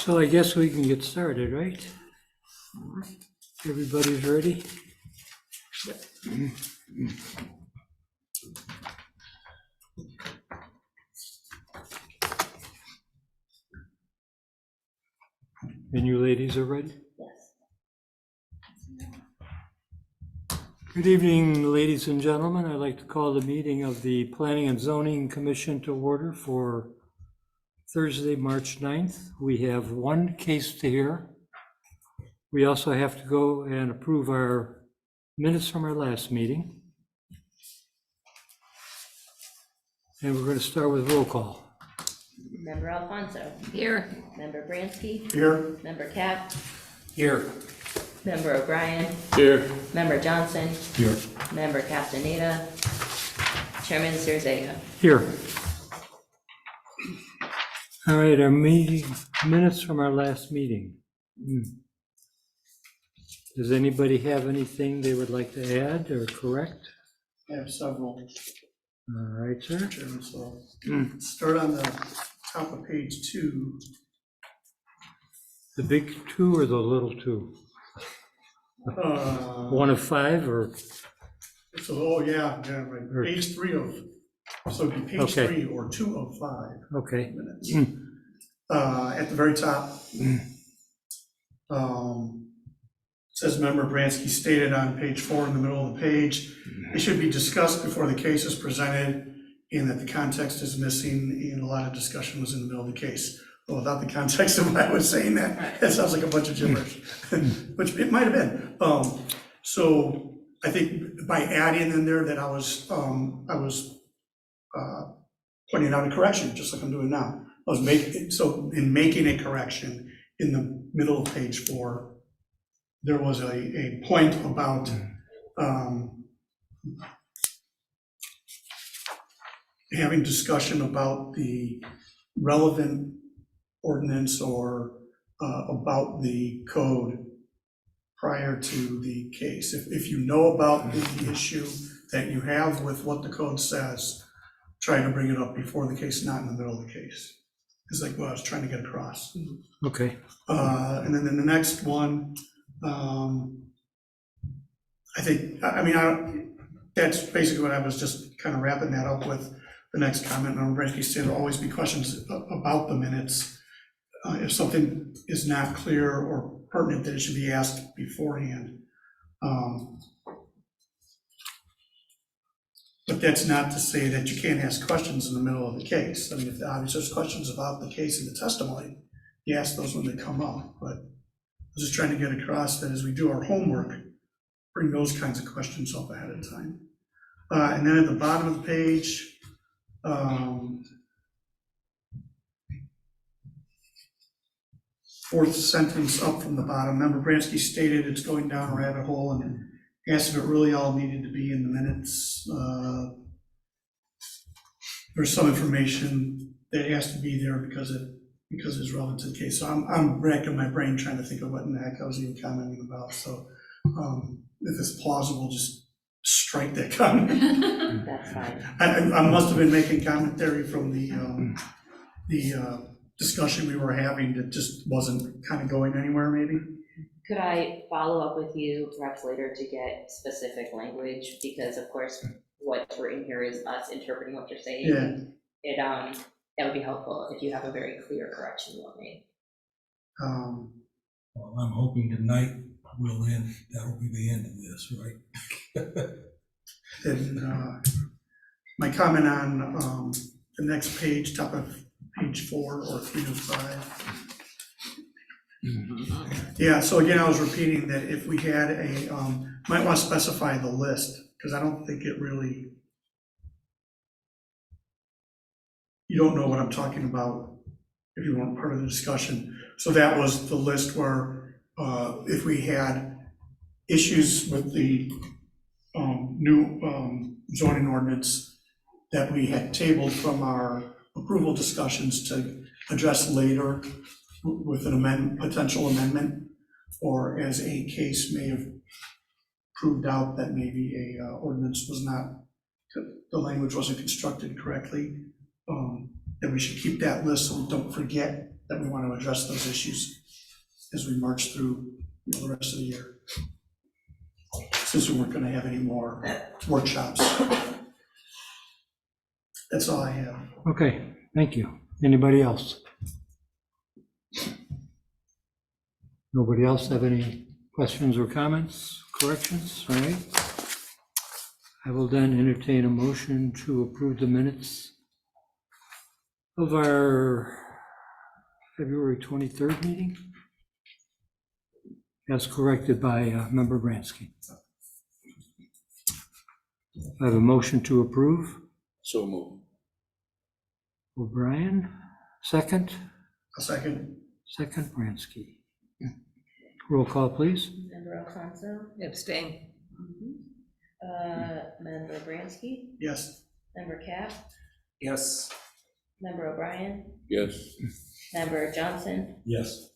So I guess we can get started, right? Everybody's ready? And you ladies are ready? Yes. Good evening, ladies and gentlemen. I'd like to call the meeting of the Planning and Zoning Commission to order for Thursday, March 9th. We have one case to hear. We also have to go and approve our minutes from our last meeting. And we're going to start with roll call. Member Alfonso. Here. Member Bransky. Here. Member Cap. Here. Member O'Brien. Here. Member Johnson. Here. Member Castaneda. Chairman Cerzega. Here. All right, our meeting minutes from our last meeting. Does anybody have anything they would like to add or correct? I have several, All right, sir. Chairman, so start on the top of page 2. The big two or the little two? One of five or? Yeah, right. Page 3 of, so it'd be page Okay. 3 or 2 of 5 Okay. minutes. At the very top, says Member Bransky stated on page 4 in the middle of the page, it should be discussed before the case is presented and that the context is missing and a lot of discussion was in the middle of the case. Well, without the context of why I was saying that, that sounds like a bunch of gibberish, which it might have been. So I think by adding in there that I was pointing out a correction, just like I'm doing now. I was making a correction in the middle of page 4, there was a point about having discussion about the relevant ordinance or about the code prior to the case. If you know about the issue that you have with what the code says, try to bring it up before the case, not in the middle of the case. It's like what I was trying to get across. Okay. And then in the next one, that's basically what I was just kind of wrapping that up with the next comment. Member Bransky said there'll always be questions about the minutes. If something is not clear or pertinent, that it should be asked beforehand. But that's not to say that you can't ask questions in the middle of the case. I mean, if obviously there's questions about the case and the testimony, you ask those when they come up. But I'm just trying to get across that as we do our homework, bring those kinds of questions up ahead of time. And then at the bottom of the page, fourth sentence up from the bottom, Member Bransky stated it's going down a rabbit hole and asked if it really all needed to be in the minutes. There's some information that has to be there because it's relevant to the case. So I'm racking my brain trying to think of what in the heck I was even commenting about. So if it's plausible, just strike that comment. That's fine. I must have been making commentary from the discussion we were having that just wasn't kind of going anywhere, maybe. Could I follow up with you perhaps later to get specific language? Because of course, what's written here is us interpreting what you're saying. Yeah. That would be helpful if you have a very clear correction you want made. Well, I'm hoping tonight will end, that'll be the end of this, right? Then, my comment on, the next page, top of page 4 or 3 to 5. Yeah, so again, I was repeating that if we had a, might want to specify the list, because I don't think it really, you don't know what I'm talking about if you weren't part of the discussion. So that was the list where, if we had issues with the new zoning ordinance that we had tabled from our approval discussions to address later with an potential amendment, or as a case may have proved out that maybe a ordinance was not, the language wasn't constructed correctly, then we should keep that list so we don't forget that we want to address those issues as we march through the rest of the year. Since we weren't going to have any more workshops. That's all I have. Okay, thank you. Anybody else? Nobody else have any questions or comments, corrections? All right. I will then entertain a motion to approve the minutes of our February 23rd meeting, as corrected by Member Bransky. I have a motion to approve. So move. O'Brien, second. A second. Second, Bransky. Roll call, please. Member Alfonso? Abstain. Member Bransky? Yes. Member Cap? Yes. Member O'Brien? Yes. Member Johnson? Yes.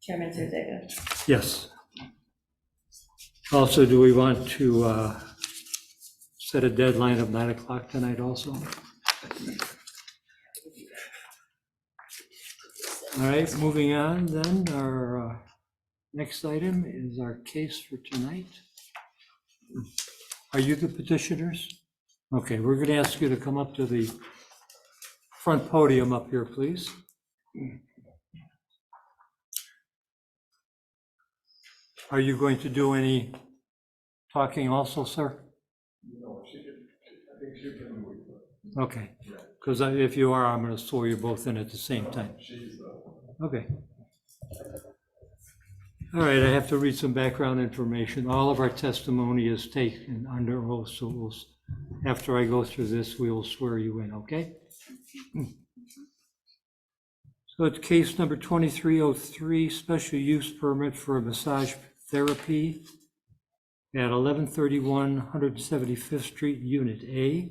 Chairman Sirzega? Yes. Also, do we want to set a deadline of 9 o'clock tonight also? All right, moving on then, our next item is our case for tonight. Are you the petitioners? Okay, we're going to ask you to come up to the front podium up here, please. Are you going to do any talking also, sir? No, I think she can do it. Okay, because if you are, I'm going to swear you both in at the same time. She's Okay. All right, I have to read some background information. All of our testimony is taken under oath, so after I go through this, we will swear you in, okay? So it's case number 2303, special use permit for a massage therapy at 1131 175th Street, Unit A.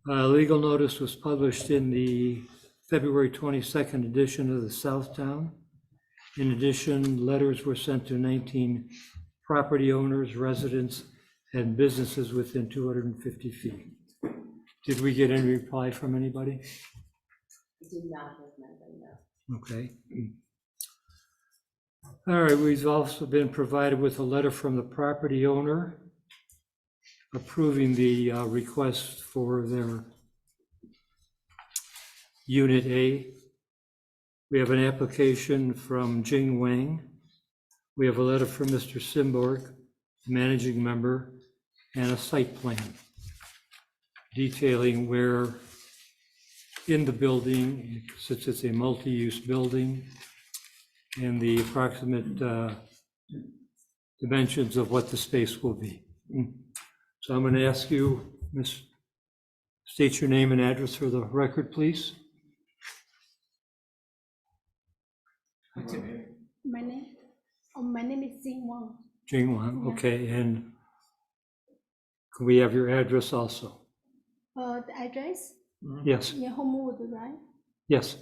Legal notice was published in the February 22nd edition of the Southtown. In addition, letters were sent to 19 property owners, residents, and businesses within 250 feet. Did we get any reply from anybody? I did not have anybody, no. Okay. All right, we've also been provided with a letter from the property owner approving the request for their Unit A. We have an application from Jing Wang. We have a letter from Mr. Simborg, managing member, and a site plan detailing where in the building, since it's a multi-use building, and the approximate dimensions of what the space will be. So I'm going to ask you, Ms., state your name and address for the record, please. My name is Jing Wang. Jing Wang, okay, and can we have your address also? The address Yes, in Homewood, right? yes,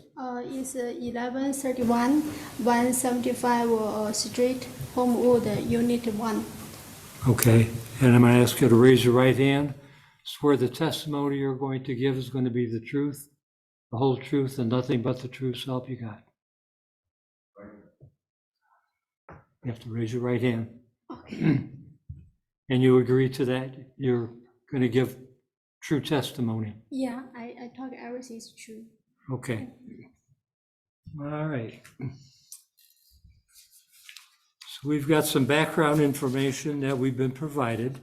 Is 1131 175 Street, Homewood, Unit 1. okay. And I'm going to ask you to raise your right hand. Swear the testimony you're going to give is going to be the truth, the whole truth, and nothing but the truth, so help you God. You have to raise your right hand. Okay. And you agree to that? You're going to give true testimony? Yeah, I talk everything is true. Okay. All right. So we've got some background information that we've been provided.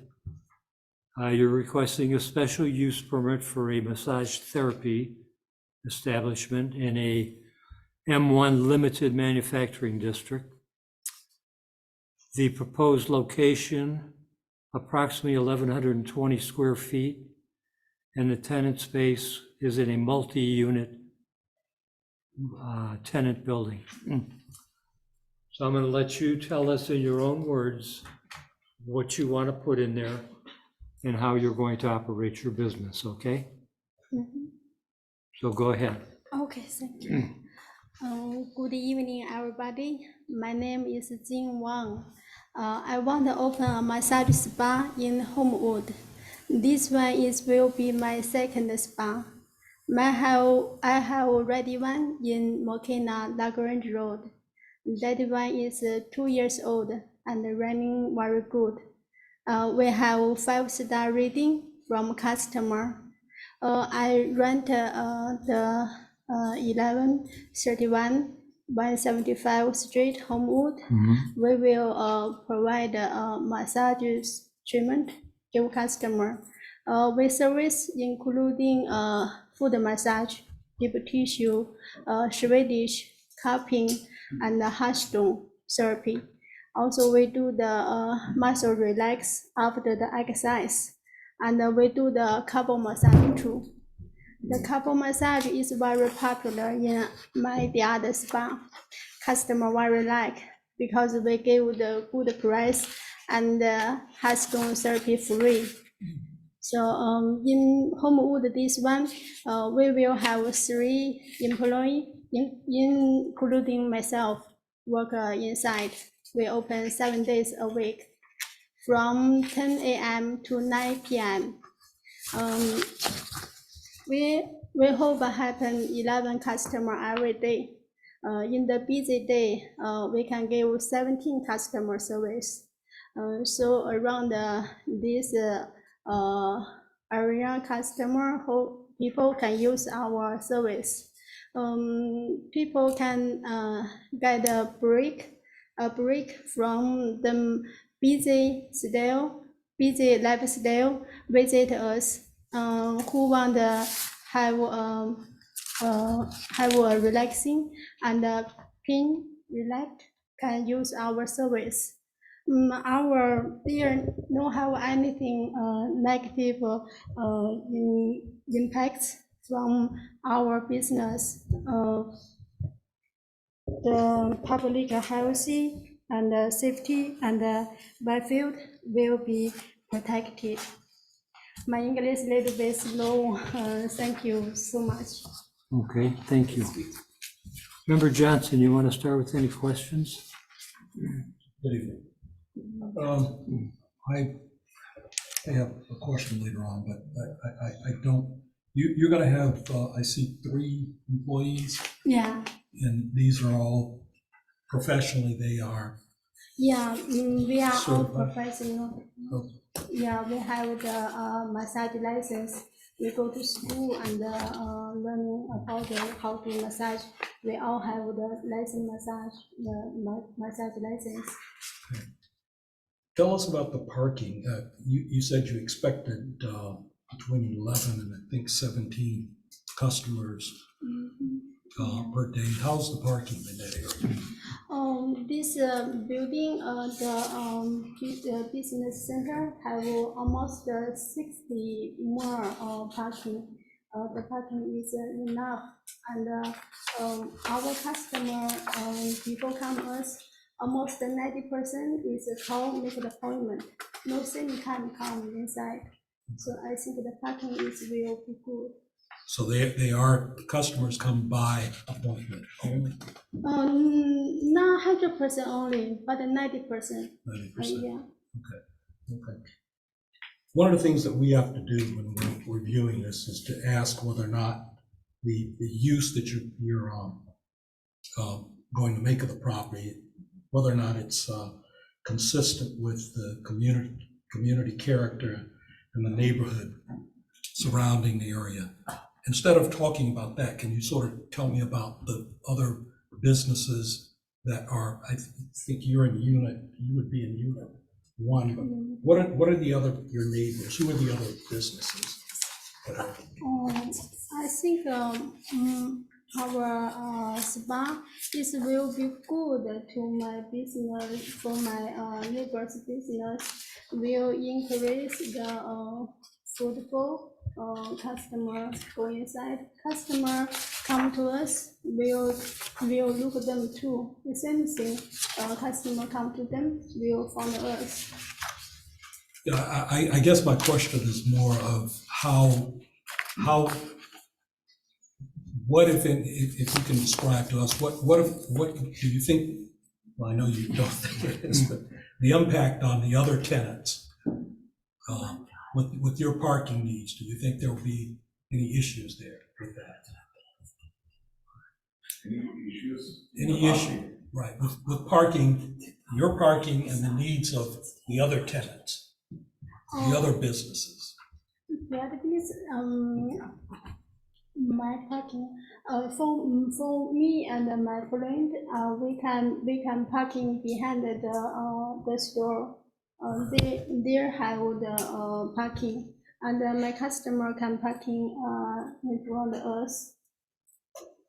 You're requesting a special use permit for a massage therapy establishment in a M1 limited manufacturing district. The proposed location, approximately 1,120 square feet, and the tenant space is in a multi-unit tenant building. So I'm going to let you tell us in your own words what you want to put in there and how you're going to operate your business, okay? Mhm. So go ahead. Okay, thank you. Good evening, everybody. My name is Jing Wang. I want to open a massage spa in Homewood. This one will be my second spa. I have already one in Mokena, Lagrange Road. That one is 2 years old and running very good. We have 5-star rating from customer. I rent the 1131 175 Street, Homewood. We will provide massage treatment to customer. We service including foot massage, deep tissue, Swedish cupping, and Hearthstone therapy. Also, we do the muscle relax after the exercise, and we do the couple massage too. The couple massage is very popular in the other spa. Customer very like because we give the good price and Hearthstone therapy free. So in Homewood, this one, we will have 3 employees, including myself, work inside. We open 7 days a week from 10 a.m. to 9 p.m. We hope happen 11 customer every day. In the busy day, we can give 17 customer service. So around this area customer, people can use our service. People can get a break from the busy lifestyle, visit us. Who want to have a relaxing and pain relax can use our service. Our there no have anything negative impacts from our business. The public health and safety and welfare will be protected. My English is a little bit slow. Thank you so much. Okay, thank you. Member Johnson, you want to start with any questions? Good evening. I have a question later on, but I don't, you're gonna have, I see 3 employees, Yeah, and these are all professionally, they are. yeah, we are all Certified. professional. Okay. Yeah, we have the massage license. We go to school and learning about how to massage. We all have the license massage license. Tell us about the parking. You said you expected between 11 and I think 17 customers per day. How's the parking in that area? This building, the business center have almost 60 more parking. The parking is enough, and our customer, people come us, almost 90% is call, make an appointment. No same time come inside. So I think the parking is will be good. So they are, customers come by appointment only? Not 100% only, but 90%. 90%. Yeah. Okay. One of the things that we have to do when we're reviewing this is to ask whether or not the use that you're going to make of the property whether or not it's consistent with the community character and the neighborhood surrounding the area. Instead of talking about that, can you sort of tell me about the other businesses that are, I think you would be in unit one. What are the other, your neighbors? Who are the other businesses that are? I think our spa will be good to my business, for my neighbor's business, will increase the footfall. Customer go inside, customer come to us, we'll look at them too. The same thing, customer come to them, will find us. Yeah, I guess my question is more of how, what if you can describe to us, what do you think, well, I know you don't think it is, but the impact on the other tenants with your parking needs, do you think there will be any issues there with that? Any issue, right, with parking, your parking and the needs of the other tenants, the other businesses? That is, my parking, for me and my friend, we can parking behind the store. They have the parking, and my customer can parking in front of us.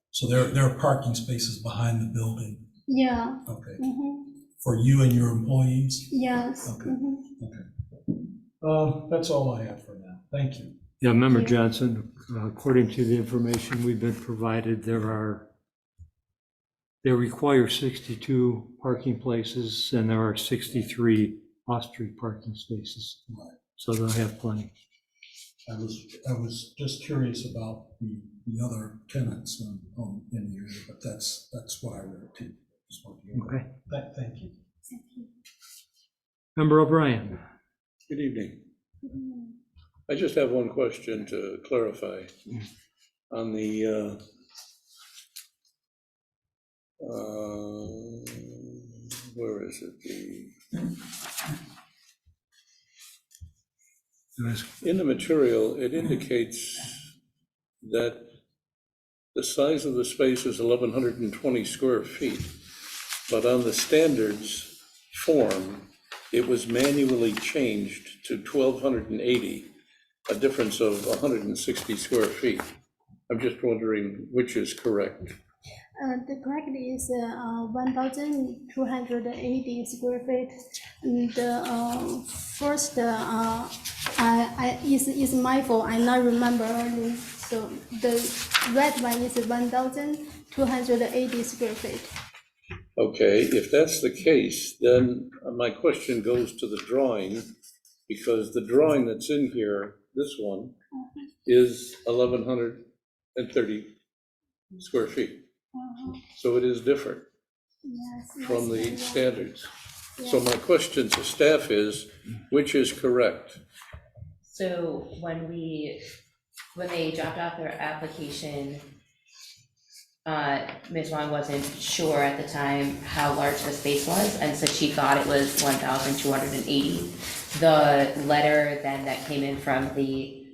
So there are parking spaces behind the building? Yeah. Okay. Mm-hmm. For you and your employees? Yes. Okay. Mm-hmm. That's all I have for now. Thank you. Yeah, Member Johnson, according to the information we've been provided, they require 62 parking places, and there are 63 off-street parking spaces. Right. So they'll have plenty. I was just curious about the other tenants in the area, but that's what I read too. Okay. Thank you. Member O'Brien. Good evening. I just have one question to clarify on the where is it? In the material, it indicates that the size of the space is 1,120 square feet, but on the standards form, it was manually changed to 1,280, a difference of 160 square feet. I'm just wondering which is correct. The correct is 1,280 square feet. The first, is my fault. I not remember early. So the red one is 1,280 square feet. Okay, if that's the case, then my question goes to the drawing, because the drawing that's in here, this one, is 1,130 square feet. So it is different from the standards. So my question to staff is, which is correct? So when they dropped off their application, Ms. Wong wasn't sure at the time how large the space was, and so she thought it was 1,280. The letter then that came in from the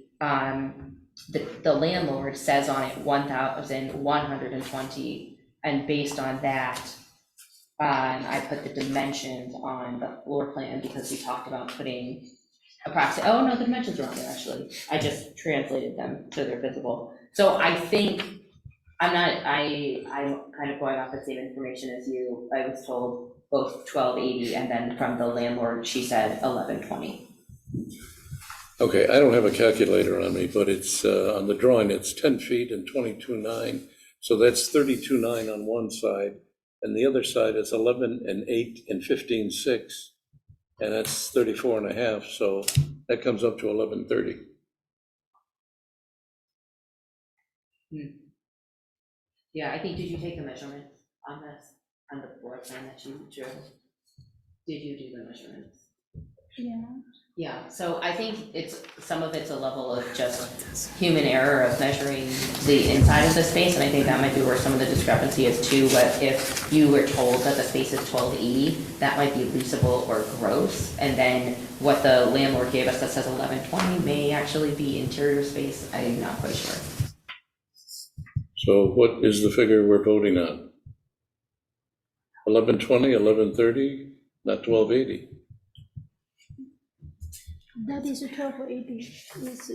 landlord says on it 1,120, and based on that, I put the dimensions on the floor plan because we talked about putting approximately, oh no, the dimensions are on there actually. I just translated them so they're visible. So I think, I'm kind of going off the same information as you. I was told both 1,280, and then from the landlord, she said 1,120. Okay, I don't have a calculator on me, but it's on the drawing, it's 10 feet and 22.9. So that's 32.9 on one side, and the other side is 11.8 and 15.6, and that's 34.5. So that comes up to 1,130. Yeah, I think, did you take the measurements on this, on the floor plan that you drew? Did you do the measurements? Yeah. Yeah, so I think some of it's a level of just human error of measuring the inside of the space, and I think that might be where some of the discrepancy is too, but if you were told that the space is 1280, that might be leasable or gross, and then what the landlord gave us that says 1120 may actually be interior space, I'm not quite sure. So what is the figure we're voting on? 1120, 1130, not 1280? That is 1280. Is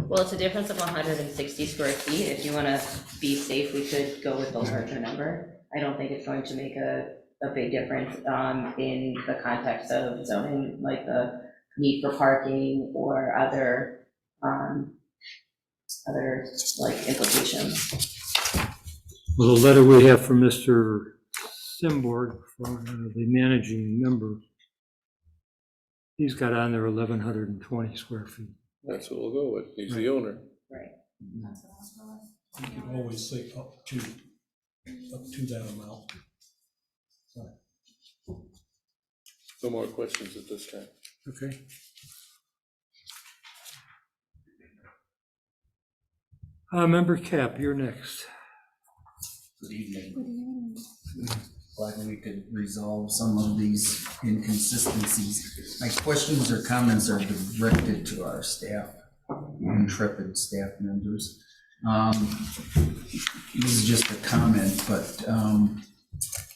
Well, it's a difference of 160 square feet. If you want to be safe, we could go with the larger number. I don't think it's going to make a big difference in the context of zoning, like the need for parking or other like implications. Well, the letter we have from Mr. Simborg, from the managing member, he's got on there 1,120 square feet. That's what we'll go with. He's the owner. Right. You can always say up to that amount. No more questions at this time. Okay. Member Cap, you're next. Good evening. Glad we could resolve some of these inconsistencies. My questions or comments are directed to our staff, intrepid staff members. This is just a comment, but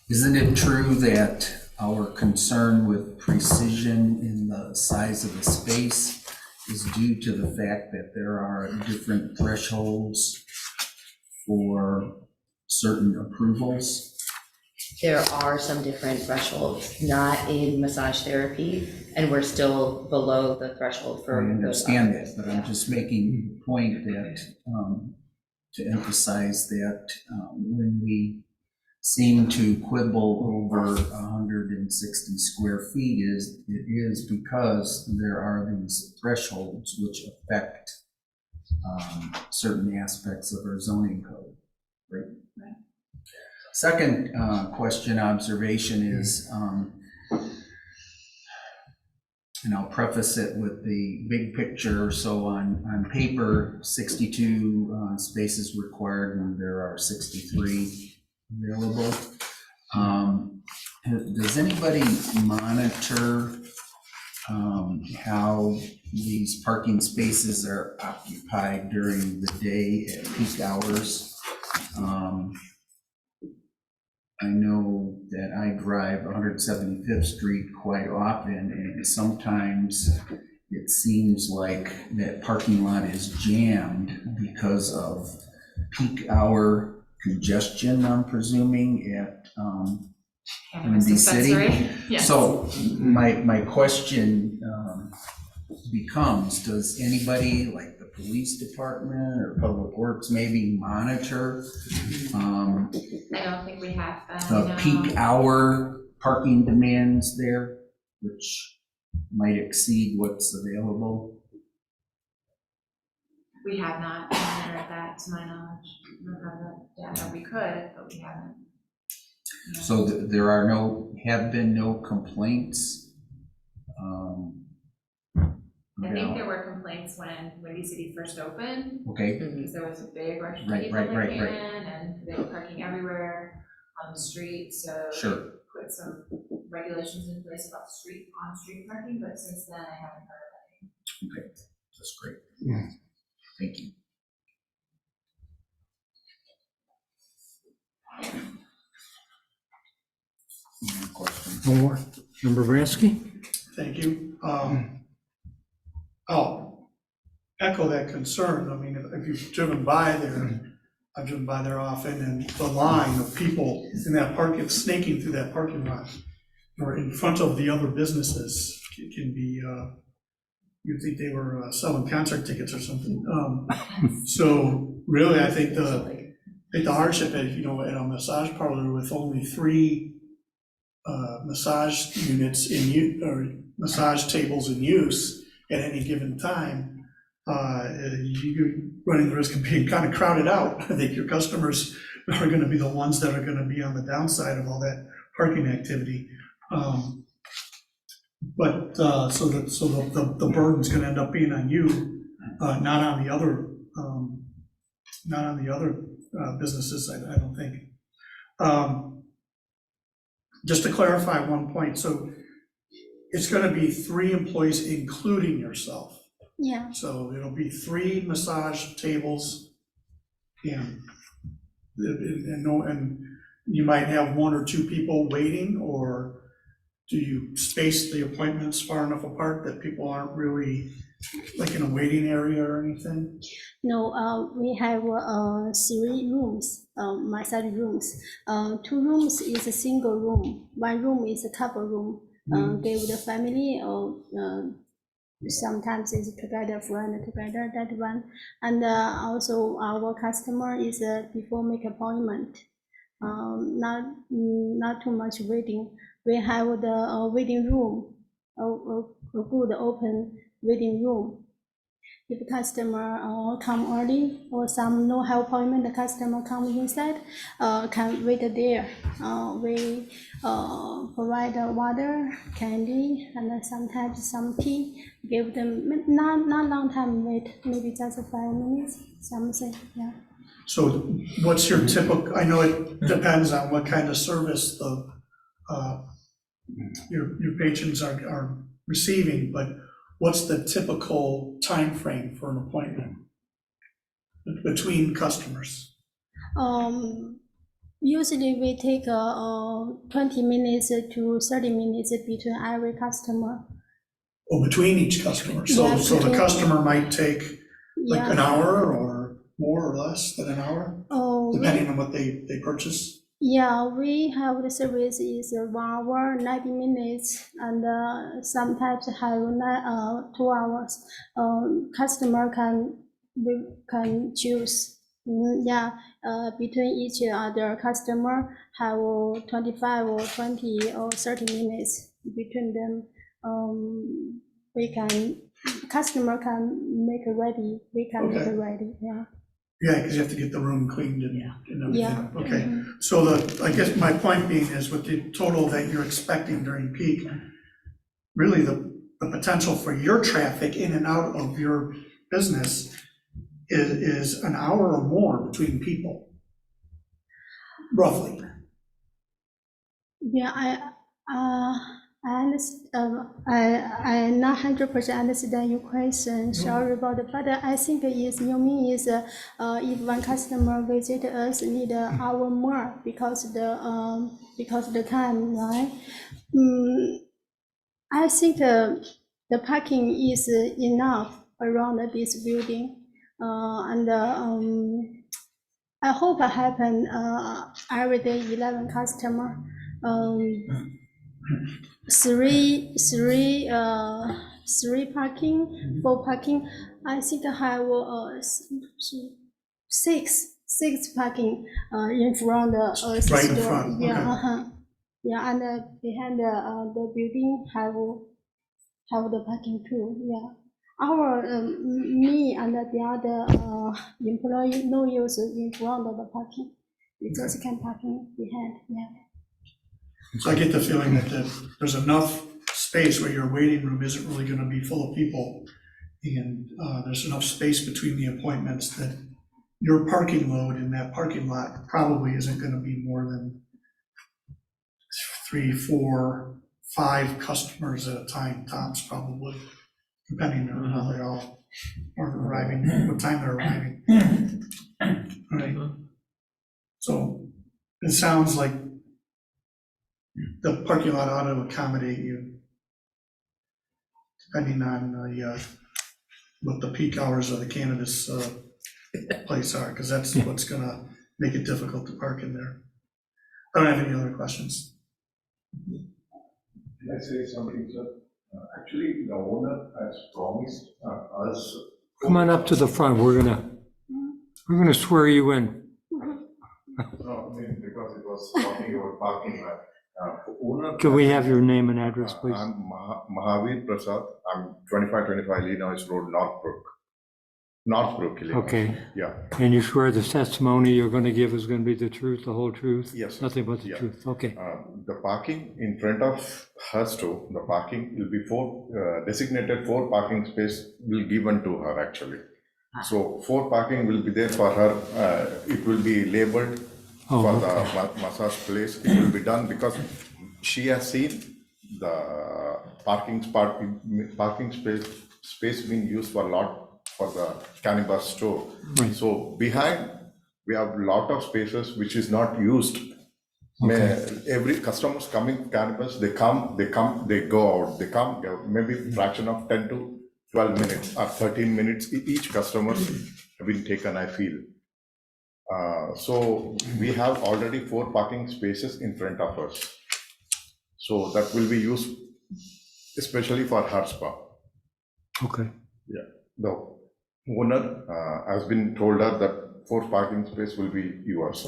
isn't it true that our concern with precision in the size of the space is due to the fact that there are different thresholds for certain approvals? There are some different thresholds, not in massage therapy, and we're still below the threshold for. I understand that, but I'm Yeah. just making the point that, to emphasize that when we seem to quibble over 160 square feet, it is because there are these thresholds which affect certain aspects of our zoning code, right? Second question, observation is, and I'll preface it with the big picture. So on paper, 62 spaces required, and there are 63 available. Does anybody monitor how these parking spaces are occupied during the day at peak hours? I know that I drive 175th Street quite often, and sometimes it seems like that parking lot is jammed because of peak hour congestion, I'm presuming, at Windy City. Yes. So my question becomes, does anybody, like the police department or Public Works, maybe monitor I don't think we have the no. peak hour parking demands there, which might exceed what's available? We have not monitored that, to my knowledge. We don't have that data. We could, but we haven't. No. So there are have been no complaints? I think there were complaints when Windy City first opened, Okay, because there was a big rush of Right, people right, that right, came right. in, and they were parking everywhere on the street, so sure. put some regulations in place about on-street parking, but since then I haven't heard of Okay, that's great. Yeah. Thank you. Any more questions? No more? Member Bransky? Thank you. I'll echo that concern. I mean, if you've driven by there, I've driven by there often, and the line of people in that park, it's snaking through that parking lot or in front of the other businesses can be, you'd think they were selling concert tickets or something. So really, I think the hardship is, at a massage parlor with only 3 massage units in use, or massage tables in use at any given time, you're running the risk of being kind of crowded out. I think your customers are gonna be the ones that are gonna be on the downside of all that parking activity. But, so the burden's gonna end up being on you, not on the other, businesses, I don't think. Just to clarify one point, so it's gonna be 3 employees, including yourself. Yeah, So it'll be 3 massage tables, and you might have 1 or 2 people waiting, or do you space the appointments far enough apart that people aren't really like in a waiting area or anything? no, we have 3 rooms, massage rooms. 2 rooms is a single room, 1 room is a couple room. Give the family or sometimes it's together, friend together, that one. And also our customer is before make appointment, not too much waiting. We have the waiting room, a good open waiting room. If the customer come early or some no have appointment, the customer come inside, can wait there. We provide water, candy, and then sometimes some tea. Give them not long time wait, maybe just 5 minutes, something. Yeah. So what's your typical, I know it depends on what kind of service the, your patrons are receiving, but what's the typical time frame for an appointment between customers? Usually we take 20 minutes to 30 minutes between every customer. Or between each customer? So, Yeah, so the between- customer might take like Yeah. an hour or more or less than an hour, Oh, depending on what they purchase? yeah, we have the service is 1 hour, 90 minutes, and sometimes have 2 hours. Customer can choose. Yeah, between each other customer have 25 or 20 or 30 minutes between them. We can, customer can make it ready, we can make Okay. it ready, yeah. Yeah, because you have to get the room cleaned and Yeah. everything. Okay, Mhm. so I guess my point being is with the total that you're expecting during peak, really the potential for your traffic in and out of your business is an hour or more between people, roughly. Yeah, I understand, I not 100% understand your question, sorry about it, but I think you mean is, if one customer visit us, need an hour more because the time, right? I think the parking is enough around this building, and I hope it happen every day 11 customer. Three parking, 4 parking. I think I have six parking in front of us. Right in store. front, Yeah, okay. yeah, and behind the building have the parking too. Yeah, our me and the other employee no use in front of the parking. We just can parking behind. Yeah. So I get the feeling that there's enough space where your waiting room isn't really gonna be full of people. And there's enough space between the appointments that your parking load in that parking lot probably isn't gonna be more than 3, 4, 5 customers at a time, tops probably, depending on how they all are arriving, what time they're arriving. Right. So it sounds like the parking lot ought to accommodate you, depending on what the peak hours of the cannabis place are, because that's what's gonna make it difficult to park in there. I don't have any other questions. Can I say something, sir? Actually, the owner has promised us. Come on up to the front, we're gonna swear you in. No, I mean, because it was talking about parking lot. Owner. Can we have your name and address, please? I'm Mahavir Prasad. I'm 2525 Illinois Road, Northbrook. Northbrook, Illinois. Okay, Yeah, and you swear the testimony you're going to give is going to be the truth, the whole truth? Yes. Nothing but the Yeah. truth, okay. The parking in front of her store, the parking will be designated 4 parking space will given to her actually. So 4 parking will be there for her. It will be labeled Oh, for the massage place. It will be done because she has seen the parking space being used for a lot for the cannabis store. Right. So behind we have a lot of spaces which is not used. Every customers coming cannabis, they come, they go out, they come, maybe fraction of 10 to 12 minutes or 13 minutes, each customer have been taken, I feel. So we have already 4 parking spaces in front of us. So that will be used especially for her spa. Okay, Yeah, the owner has been told her that 4 parking space will be yours.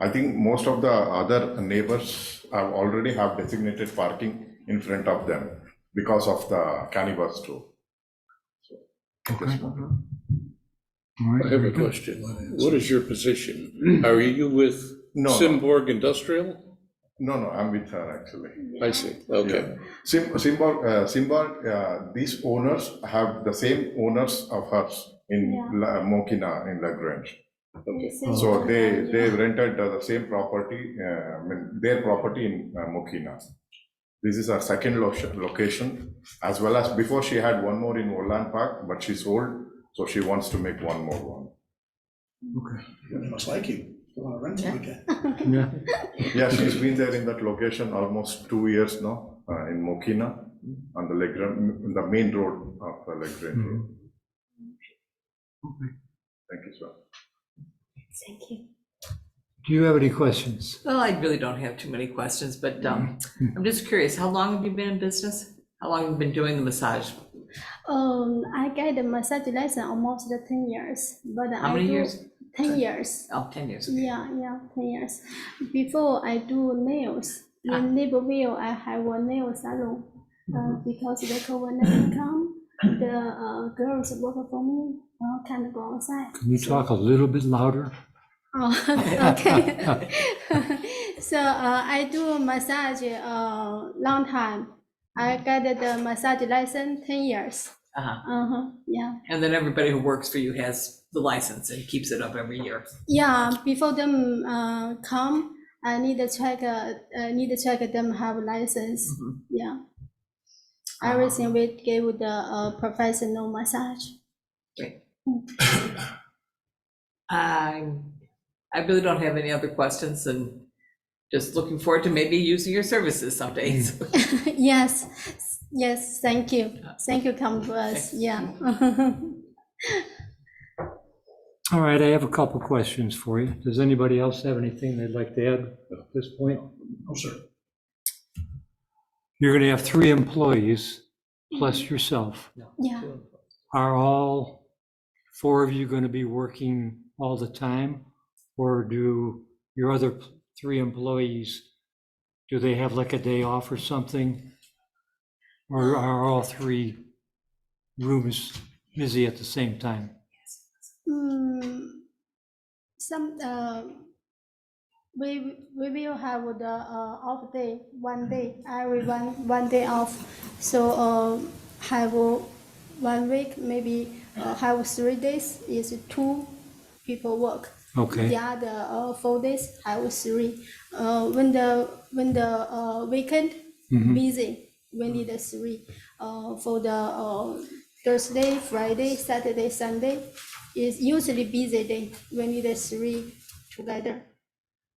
I think most of the other neighbors have already have designated parking in front of them because of the cannabis store. So, okay. just All I right, have very a good. question. What is your position? Are you with No. Symborg Industrial? No, I'm with her actually. I see, okay. Symborg, these owners have the same owners of hers in Mokina in LaGrange. So they rented the same property, their property in Mokina. This is our second location, as well as before she had one more in Woodland Park, but she sold, so she wants to make one more one. Okay, They must like you. They want to rent you again. yeah, Yeah, she's been there in that location almost 2 years now, in Mokina, on the Lagrange, the main road of the Lagrange Road. okay. Thank you, sir. Thank you. Do you have any questions? Well, I really don't have too many questions, but I'm just curious, how long have you been in business? How long have you been doing the massage? I get the massage license almost 10 years, but How many years? 10 years. Oh, 10 years. Yeah, 10 years. Before I do nails, in Naperville, I have a nail salon. Because the COVID-19 come, the girls work for me, can't go outside. Can you talk a little bit louder? Oh, okay. So I do massage long time. I got the massage license 10 years. Yeah. And then everybody who works for you has the license and keeps it up every year. Yeah, before them come, I need to check them have license. Yeah. Everything we give the professional massage. Great. I really don't have any other questions and just looking forward to maybe using your services someday. Yes, thank you. Thank you, come to us, yeah. All right, I have a couple questions for you. Does anybody else have anything they'd like to add at this point? No, sir. You're going to have 3 employees plus yourself. Yeah. Are all 4 of you going to be working all the time? Or do your other 3 employees, do they have like a day off or something? Or are all 3 rooms busy at the same time? Some, we will have the off day, one day, everyone, one day off. So have 1 week, maybe have 3 days is 2 people work. Okay. The other 4 days have 3. When the weekend busy, we need 3. For the Thursday, Friday, Saturday, Sunday is usually busy day. We need 3 together.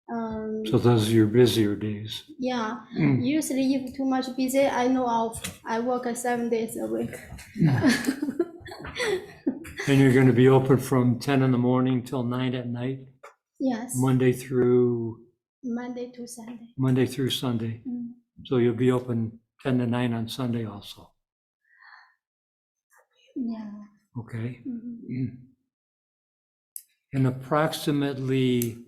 So those are your busier days. Yeah, usually if too much busy, I know of. I work 7 days a week. And you're going to be open from 10 in the morning till 9 at night, Yes, Monday through Monday to Sunday. Sunday. So you'll be open 10 to 9 on Sunday also. Yeah. Okay. And approximately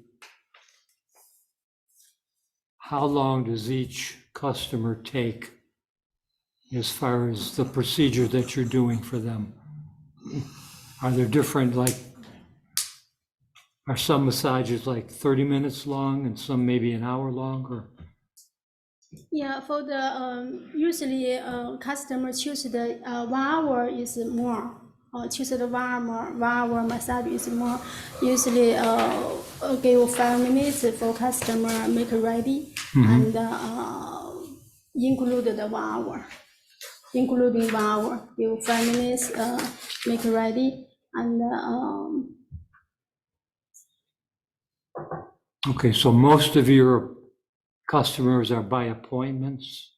how long does each customer take as far as the procedure that you're doing for them? Are there different, like, are some massages like 30 minutes long and some maybe an hour long, or? Yeah, for the, usually, customers choose the, 1 hour is more. Choose the 1 hour massage is more. Usually, give 5 minutes for customer make ready and, include the 1 hour. Including 1 hour, give 5 minutes, make ready and, Okay, so most of your customers are by appointments?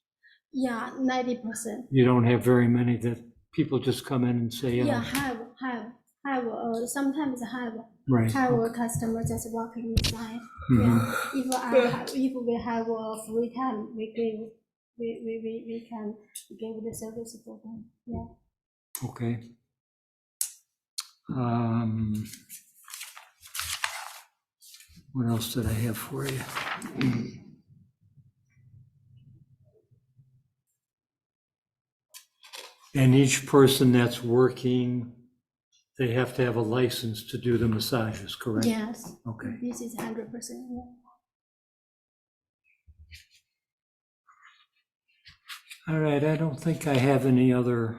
yeah, 90%. You don't have very many that people just come in and say, Yeah, sometimes right, have a customer just walking inside. Mhm. Yeah, if we have a free time, we can give the service for them, yeah. okay. What else did I have for you? And each person that's working, they have to have a license to do the massages, correct? Yes, Okay. this is 100%, yeah. All right, I don't think I have any other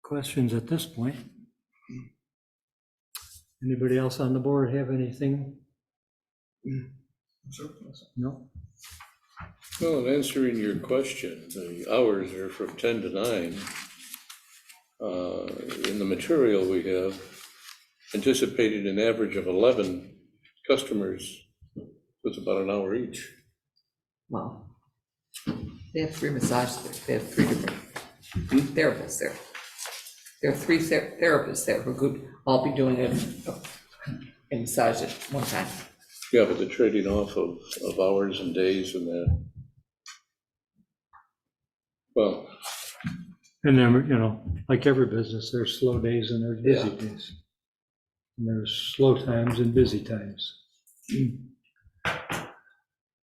questions at this point. Anybody else on the board have anything? No? Well, in answering your question, the hours are from 10 to 9. In the material, we have anticipated an average of 11 customers. It's about an hour each. Well, they have 3 massages there. They have 3 different therapists there. There are 3 therapists there who could all be doing a massage at one time. Yeah, but the trading off of hours and days and that. Well, And then, you know, like every business, there's slow days and there's busy days. And there's slow times and busy times.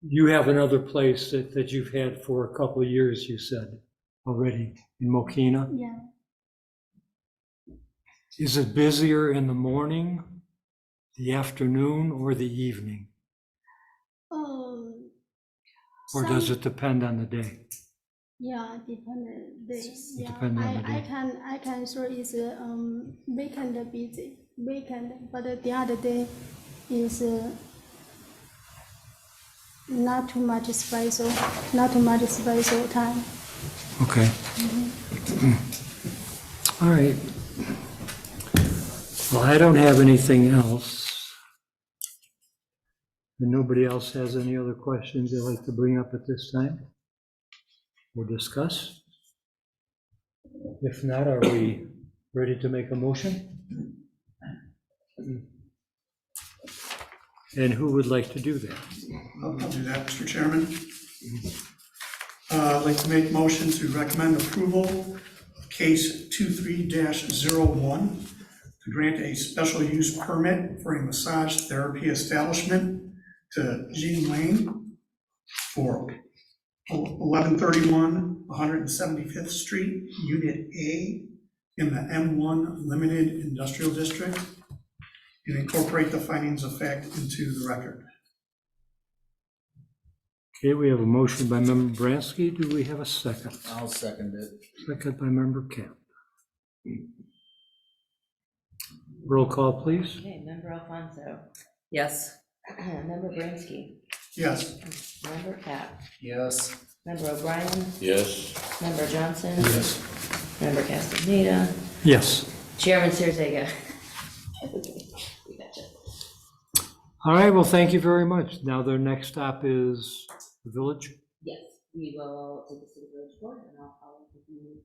You have another place that you've had for a couple of years, you said, already, in Mokina. Yeah. Is it busier in the morning, the afternoon, or the evening? Or does it depend on the day? Yeah, dependent days. Yeah, depend on the day. I can show it's weekend busy, weekend, but the other day is not too much special time. Okay. All right. Well, I don't have anything else. And nobody else has any other questions they'd like to bring up at this time or discuss? If not, are we ready to make a motion? And who would like to do that? I'll do that, Mr. Chairman. I'd like to make motion to recommend approval of case 23-01 to grant a special use permit for a massage therapy establishment to Jean Lane for 1131 175th Street, Unit A, in the M1 Limited Industrial District, and incorporate the findings of fact into the record. Okay, we have a motion by Member Bransky. Do we have a second? I'll second it. Second by Member Camp. Roll call, please. Okay, Member Alfonso, Yes. Member Bransky, Yes. Member Cap, Yes. Member O'Brien, yes, Member Johnson. Yes. Member Castaneda, Yes. Chairman Sirzega. We gotcha. All right, well, thank you very much. Now their next stop is the village. Yes, we will take this to the village board and I'll follow up with you.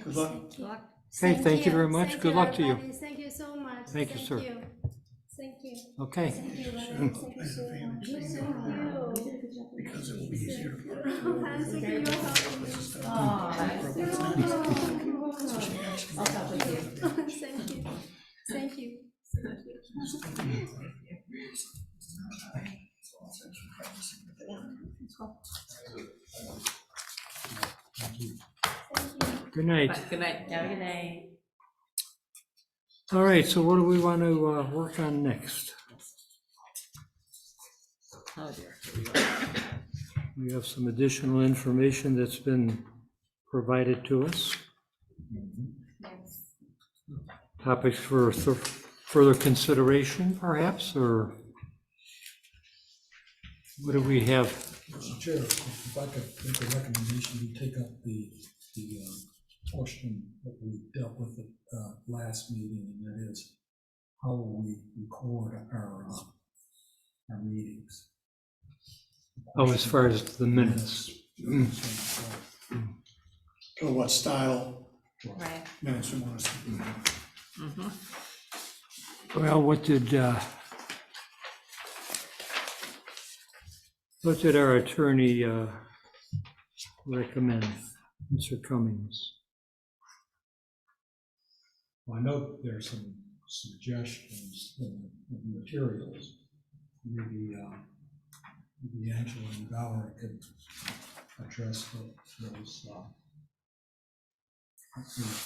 Good luck. Okay, thank you very much. Thank Good luck to you. everybody. Thank you so much. Thank you, sir. Thank you. Okay. Thank you, Ryan. Thank you so much. Thank you. Because it will be easier to park. Thank you. You're welcome. Aw, that's You're so welcome. I'll talk with you. Thank you. Thank you. Good night. Good night. Have a good night. All right, so what do we want to work on next? Oh, dear. Here we go. We have some additional information that's been provided to us. Topics for further consideration, perhaps, or what do we have? Mr. Chair, if I could make a recommendation, we take up the portion that we dealt with at last meeting, and that is how we record our meetings. Oh, as far as the minutes. Or what style Right. minutes we want to see. Well, what did our attorney recommend, Mr. Cummings? Well, I know there's some suggestions in the materials. Maybe Angela and Valerie could address those.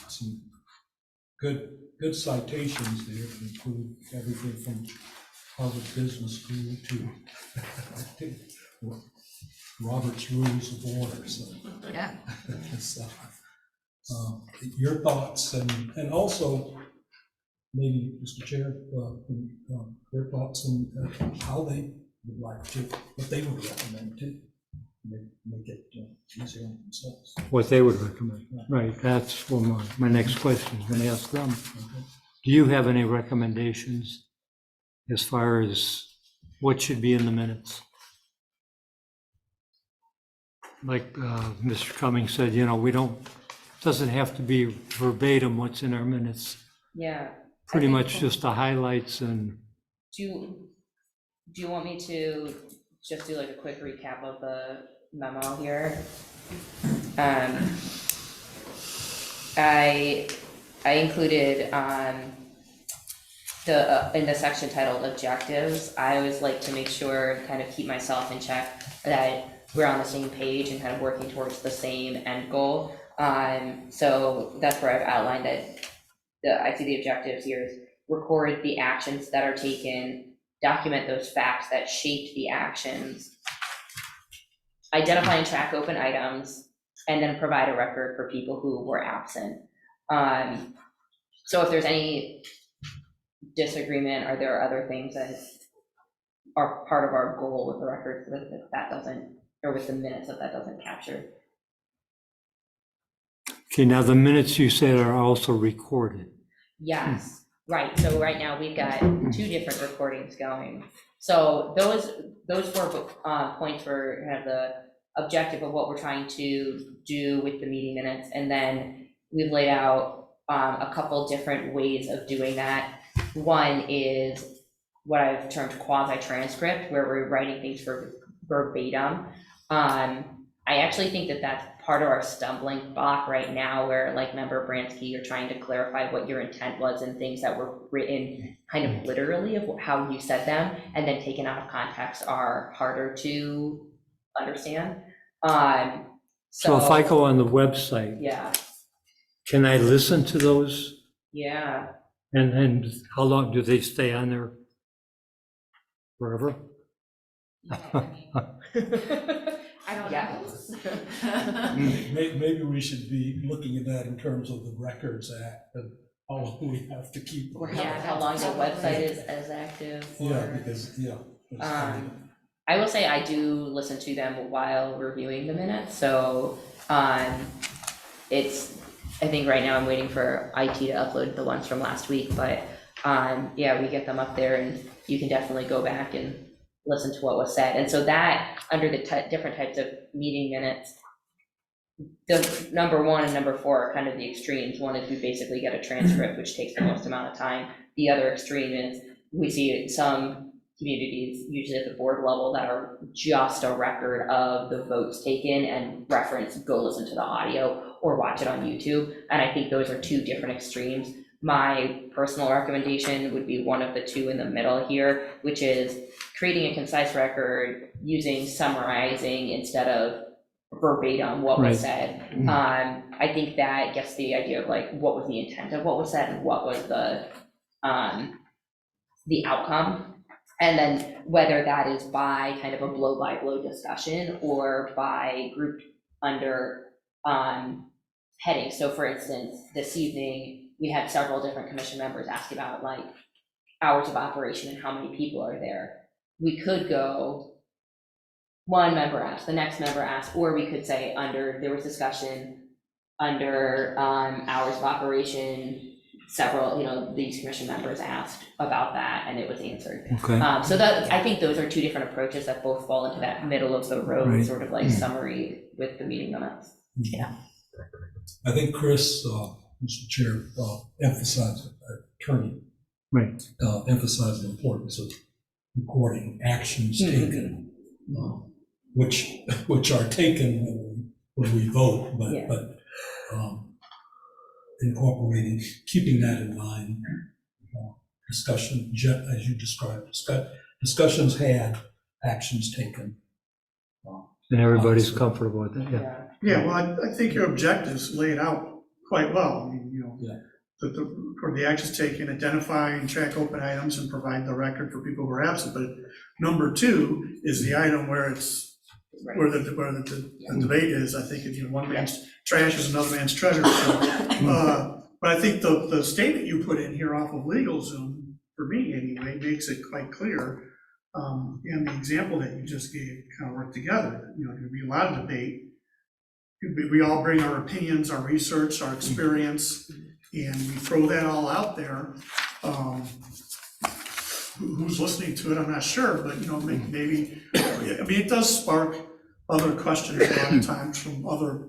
Some good citations there to include everything from Harvard Business School to Robert's Rules of Order. So, Yeah. so, your thoughts and also maybe, Mr. Chair, their thoughts on how they would like to, what they would recommend to make it easier on themselves. What they would recommend, right, that's what my next question is going to ask them. Do you have any recommendations as far as what should be in the minutes? Like Mr. Cummings said, doesn't have to be verbatim what's in our minutes. Yeah. Pretty I think much just the highlights and, Do you want me to just do like a quick recap of the memo here? I included in the section titled objectives, I always like to make sure, kind of keep myself in check, that we're on the same page and kind of working towards the same end goal. So that's where I've outlined that I see the objectives here is record the actions that are taken, document those facts that shaped the actions, identify and track open items, and then provide a record for people who were absent. So if there's any disagreement, or there are other things that are part of our goal with the records that doesn't, or with the minutes that doesn't capture. okay, now the minutes you said are also recorded. Yes, right, so right now we've got 2 different recordings going. So those 4 points were kind of the objective of what we're trying to do with the meeting minutes, and then we've laid out a couple different ways of doing that. One is what I've termed quasi-transcript, where we're writing things for verbatim. I actually think that that's part of our stumbling block right now, where, like, Member Bransky, you're trying to clarify what your intent was, and things that were written kind of literally of how you said them and then taken out of context are harder to understand. So if I go on the website, Yeah, can I listen to those? yeah. And how long do they stay on there? Forever? I don't Yes. know. Maybe we should be looking at that in terms of the Records Act and how long we have to keep. Yeah, how long the website is as active. Yeah, or- because, yeah. I will say I do listen to them while reviewing the minutes, so I think right now I'm waiting for IT to upload the ones from last week, but yeah, we get them up there and you can definitely go back and listen to what was said. And so that, under the different types of meeting minutes, the number 1 and number 4 are kind of the extremes. One is we basically get a transcript, which takes the most amount of time. The other extreme is we see some communities, usually at the board level, that are just a record of the votes taken and reference, go listen to the audio or watch it on YouTube. And I think those are 2 different extremes. My personal recommendation would be one of the 2 in the middle here, which is creating a concise record using summarizing instead of verbatim what was Right. said. I think that gets the idea of like, what was the intent of what was said and what was the outcome. And then whether that is by kind of a blow-by-blow discussion or by grouped under headings. So for instance, this evening, we had several different commission members ask about like hours of operation and how many people are there. We could go, one member asked, the next member asked, or we could say there was discussion under hours of operation, several, these commission members asked about that and it was answered. Okay. So that, I think those are two different approaches that both fall into that middle of the road Right. sort of like summary with the meeting minutes. I think Chris, Mr. Chair, emphasized, attorney, Right. emphasized the importance of recording actions taken, which are taken when we vote, Yeah. but incorporating, keeping that in mind. Discussion, as you described, discussions had, actions taken. And everybody's comfortable with that, yeah. Yeah, well, I think your objectives lay it out quite well. I mean, Yeah. for the actions taken, identify and track open items and provide the record for people who are absent. But number 2 is the item where it's, where the debate is, I think, if one man's trash is another man's treasure. So, but I think the statement you put in here off of LegalZoom, for me anyway, makes it quite clear. And the example that you just gave kind of work together. There'd be a lot of debate. We all bring our opinions, our research, our experience, and we throw that all out there. Who's listening to it, I'm not sure, but maybe, it does spark other questions a lot of times from other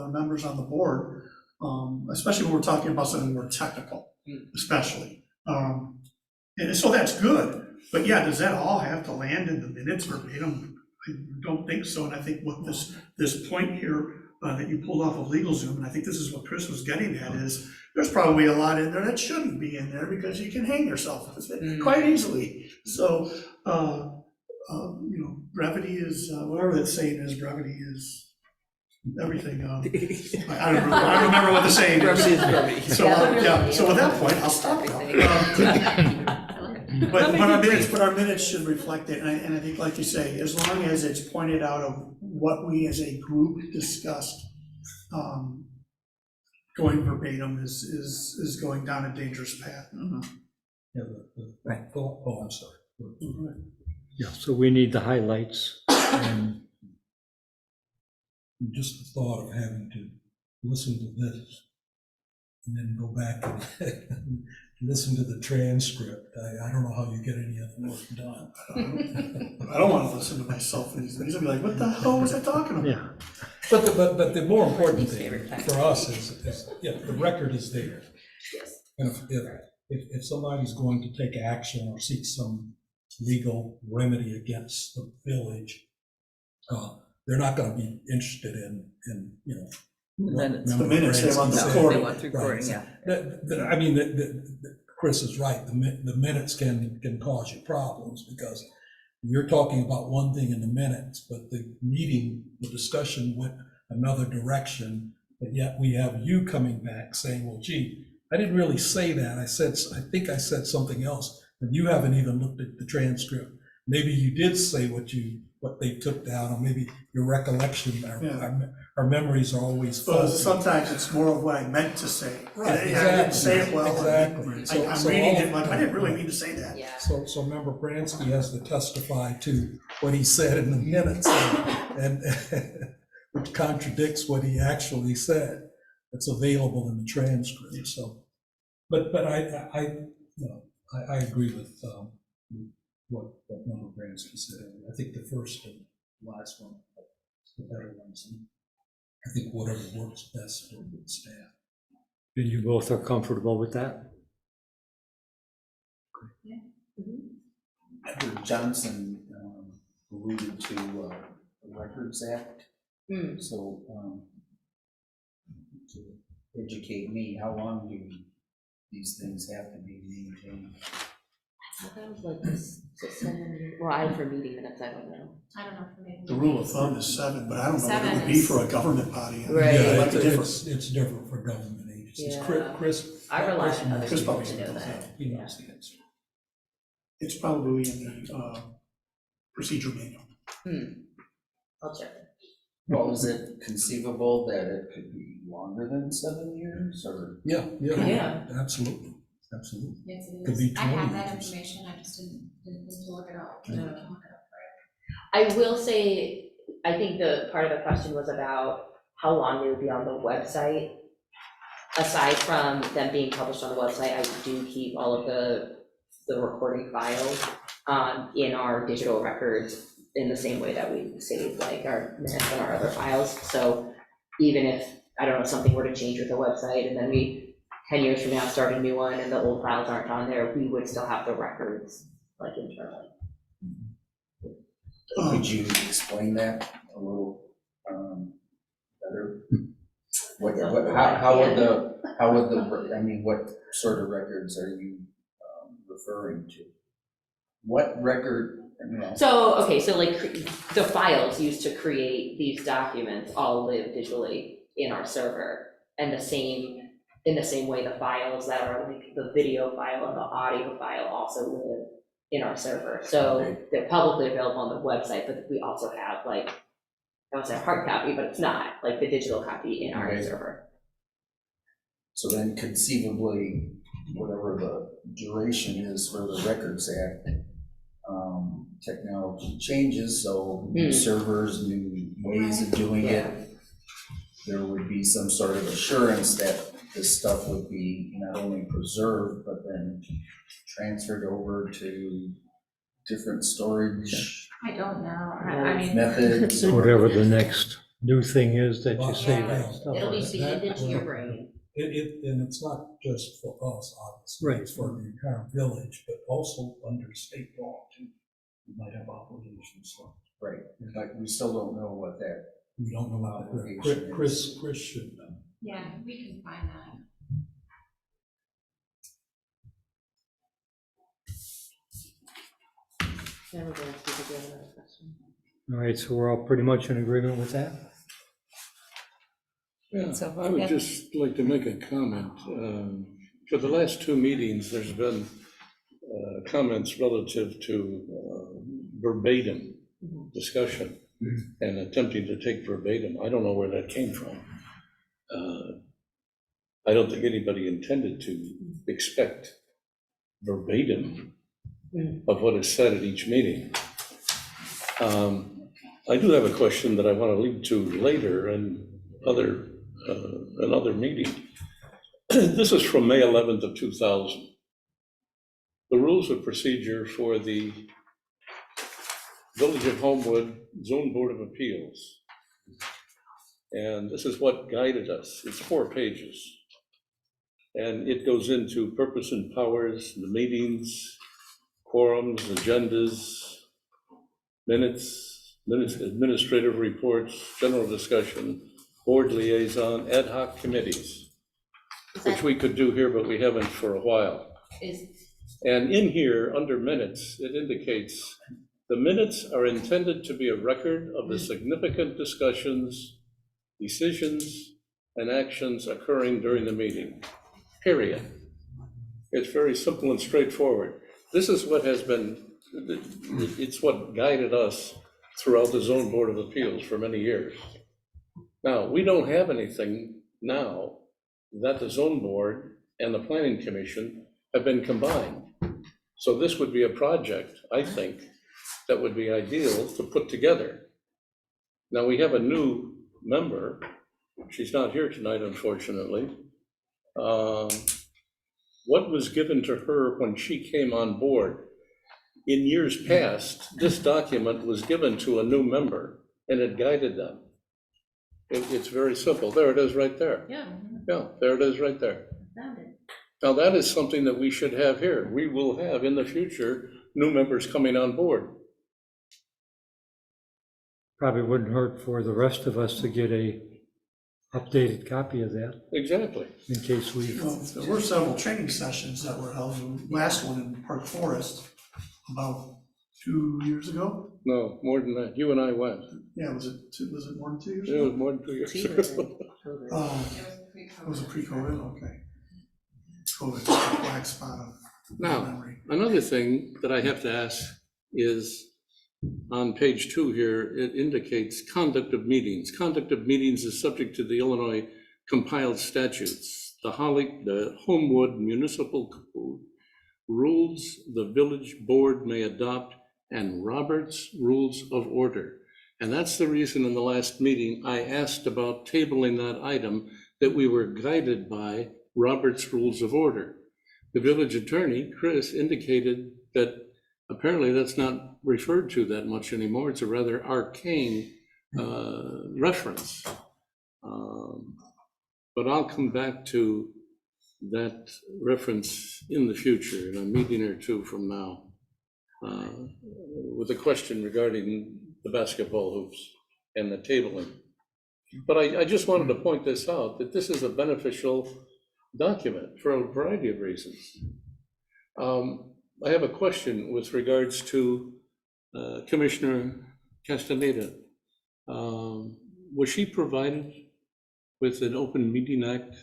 members on the board, especially when we're talking about something more technical, especially. And so that's good. But yeah, does that all have to land in the minutes verbatim? I don't think so. And I think what this point here that you pulled off of LegalZoom, and I think this is what Chris was getting at, is there's probably a lot in there that shouldn't be in there because you can hang yourself with it quite easily. So, brevity is, whatever that saying is, brevity is everything. I don't remember what the saying is. Brevity is brevity. So, so at that point, I'll stop now. But our minutes should reflect it, and I think, like you say, as long as it's pointed out of what we as a group discussed, going verbatim is going down a dangerous path. Yeah, I'm sorry. Yeah, so we need the highlights. And Just the thought of having to listen to this and then go back and listen to the transcript. I don't know how you get any other work done. I don't want to listen to myself in these things. I'll be like, what the hell was I talking about? yeah, But the more important thing for us is the record is there. Yes. And if somebody's going to take action or seek some legal remedy against the village, they're not going to be interested in Minutes. what The minutes, they want the Member Bransky recording. They want the recording, yeah. I mean, Chris is right. The minutes can cause you problems because you're talking about one thing in the minutes, but the discussion went another direction. But yet we have you coming back saying, well, gee, I didn't really say that. I think I said something else, and you haven't even looked at the transcript. Maybe you did say what they took down, or maybe your recollection, our memories are always Well, fuzzy. sometimes it's more of what I meant to say. Right, I didn't say it well. exactly. I'm So reading all- it like, I didn't really mean to say that. Yeah. So Member Bransky has to testify to what he said in the minutes, and which contradicts what he actually said. It's available in the transcript, so. But I agree with what Member Bransky said. I think the first and last one are the better ones, and I think whatever works best for the staff. and you both are comfortable with that? Edward Johnson alluded to the Records Act. So, to educate me, how long do these things have to be maintained? That was like this, well, for meeting minutes, I don't know. I don't know for me. The rule of thumb is 7, but I don't know what it would be 7 is- for a government body. I mean, Right. Yeah, What's the difference? it's different for government agencies. Yeah. Chris. I rely Chris on other knows people the to know answer. that. He knows the answer. It's probably in the procedure manual. I'll check. Well, is it conceivable that it could be longer than 7 years, or? Yeah, Yeah. absolutely, absolutely. Yes, it Could is. be I have 20 that years. information, I just didn't look it up. Yeah. Look it up. I will say, I think the part of the question was about how long they would be on the website. Aside from them being published on the website, I do keep all of the recording files in our digital records in the same way that we save like our minutes and our other files. So even if, I don't know, something were to change with the website and then we, 10 years from now, start a new one and the old files aren't on there, we would still have the records like internally. Could you explain that a little better? How would the, I mean, what sort of records are you referring to? What record, you know? So, okay, so like the files used to create these documents all live digitally in our server. And in the same way, the files that are like the video file and the audio file also live in our server. So Okay. they're publicly available on the website, but we also have like, I would say hard copy, but it's not, like the digital copy in our Okay. server. So then conceivably, whatever the duration is for the Records Act, technology changes, so new servers, new ways of doing Yeah. it. There would be some sort of assurance that this stuff would be not only preserved, but then transferred over to different storage I don't know, I mean, methods. Whatever the next new thing is that you save Yeah. and stuff It'll be like feeded that. into your brain. And it's not just for us, obviously. Right. It's for the entire village, but also under state law too. We might have obligations, so Right, but we still don't know what that, we don't know how Obligation Chris should know. yeah, we can find that. All right, so we're all pretty much in agreement with that? Yeah, So, I would yeah. just like to make a comment. For the last 2 meetings, there's been comments relative to verbatim discussion and attempting to take verbatim. I don't know where that came from. I don't think anybody intended to expect verbatim of what is said at each meeting. I do have a question that I want to lead to later and another meeting. This is from May 11th of 2000. The rules of procedure for the Village of Homewood Zone Board of Appeals. And this is what guided us. It's 4 pages. And it goes into purpose and powers, the meetings, quorums, agendas, minutes, administrative reports, general discussion, board liaison, ad hoc committees, which we could do here, but we haven't for a while. And in here, under minutes, it indicates the minutes are intended to be a record of the significant discussions, decisions, and actions occurring during the meeting, period. It's very simple and straightforward. This is what has been, it's what guided us throughout the Zone Board of Appeals for many years. Now, we don't have anything now that the Zone Board and the Planning Commission have been combined. So this would be a project, I think, that would be ideal to put together. Now, we have a new member. She's not here tonight, unfortunately. What was given to her when she came on board? In years past, this document was given to a new member and it guided them. It's very simple. There it is right there. Yeah. Yeah, there it is right there. Found it. Now, that is something that we should have here. We will have in the future new members coming on board. Probably wouldn't hurt for the rest of us to get a updated copy of that Exactly. in case we, Well, there were several training sessions that were held, the last one in Park Forest about 2 years ago. No, more than that. You and I went. Yeah, was it more than 2 years It ago? was more than 2 years She ago. was in COVID. Oh, It was pre-COVID. was it pre-COVID? Okay. COVID, just a black spot of Now, memory. another thing that I have to ask is, on page 2 here, it indicates conduct of meetings. Conduct of meetings is subject to the Illinois compiled statutes, the Homewood Municipal Code, rules the village board may adopt, and Robert's Rules of Order. And that's the reason in the last meeting I asked about tabling that item, that we were guided by Robert's Rules of Order. The village attorney, Chris, indicated that apparently that's not referred to that much anymore. It's a rather arcane reference. But I'll come back to that reference in the future, in a meeting or two from now, with a question regarding the basketball hoops and the tabling. But I just wanted to point this out, that this is a beneficial document for a variety of reasons. I have a question with regards to Commissioner Castaneda. Was she provided with an Open Meeting Act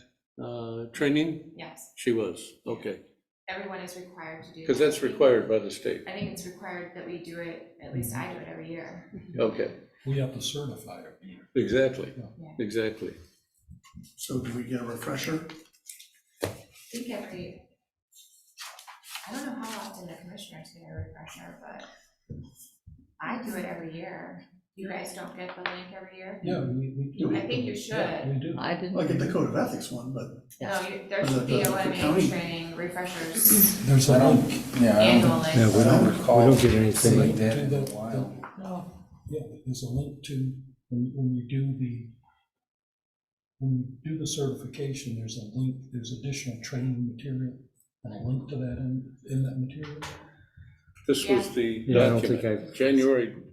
training? Yes, She was, okay, everyone is required to do. because that. that's required by the state. I think it's required that we do it, at least I do it every year. Okay, We have to certify it. exactly, Yeah. exactly. So do we get a refresher? I think I don't know how often the commissioners get a refresher, but I do it every year. You guys don't get the link every year? Yeah, we do. I think you should. Yeah, we do. I didn't. Well, I get the code of ethics one, but No, there should be a OMA County. training refreshers There's a link. Yeah, I don't annually. Yeah, we don't get anything see like that that. in a while. Yeah, there's a link to, when you do the certification, there's a link, there's additional training material, and a link to that in that material. This was the Yeah, I don't think document,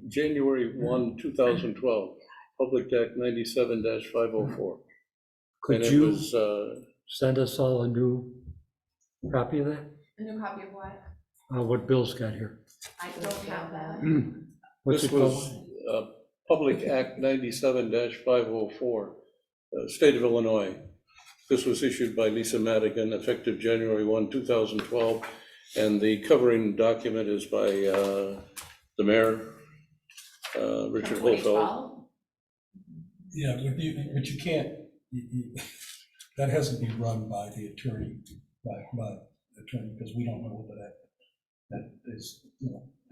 January 1, 2012, Public Act 97-504. Could And it you was, send us all a new copy of that? A new copy of what? What Bill's got here? I don't have that. What's this it called? was Public Act 97-504, State of Illinois. This was issued by Lisa Madigan, effective January 1, 2012. And the covering document is by the mayor, Richard From Holfeld. 2012? Yeah, but you can't, that has to be run by the attorney, by the attorney, because we don't know whether that is,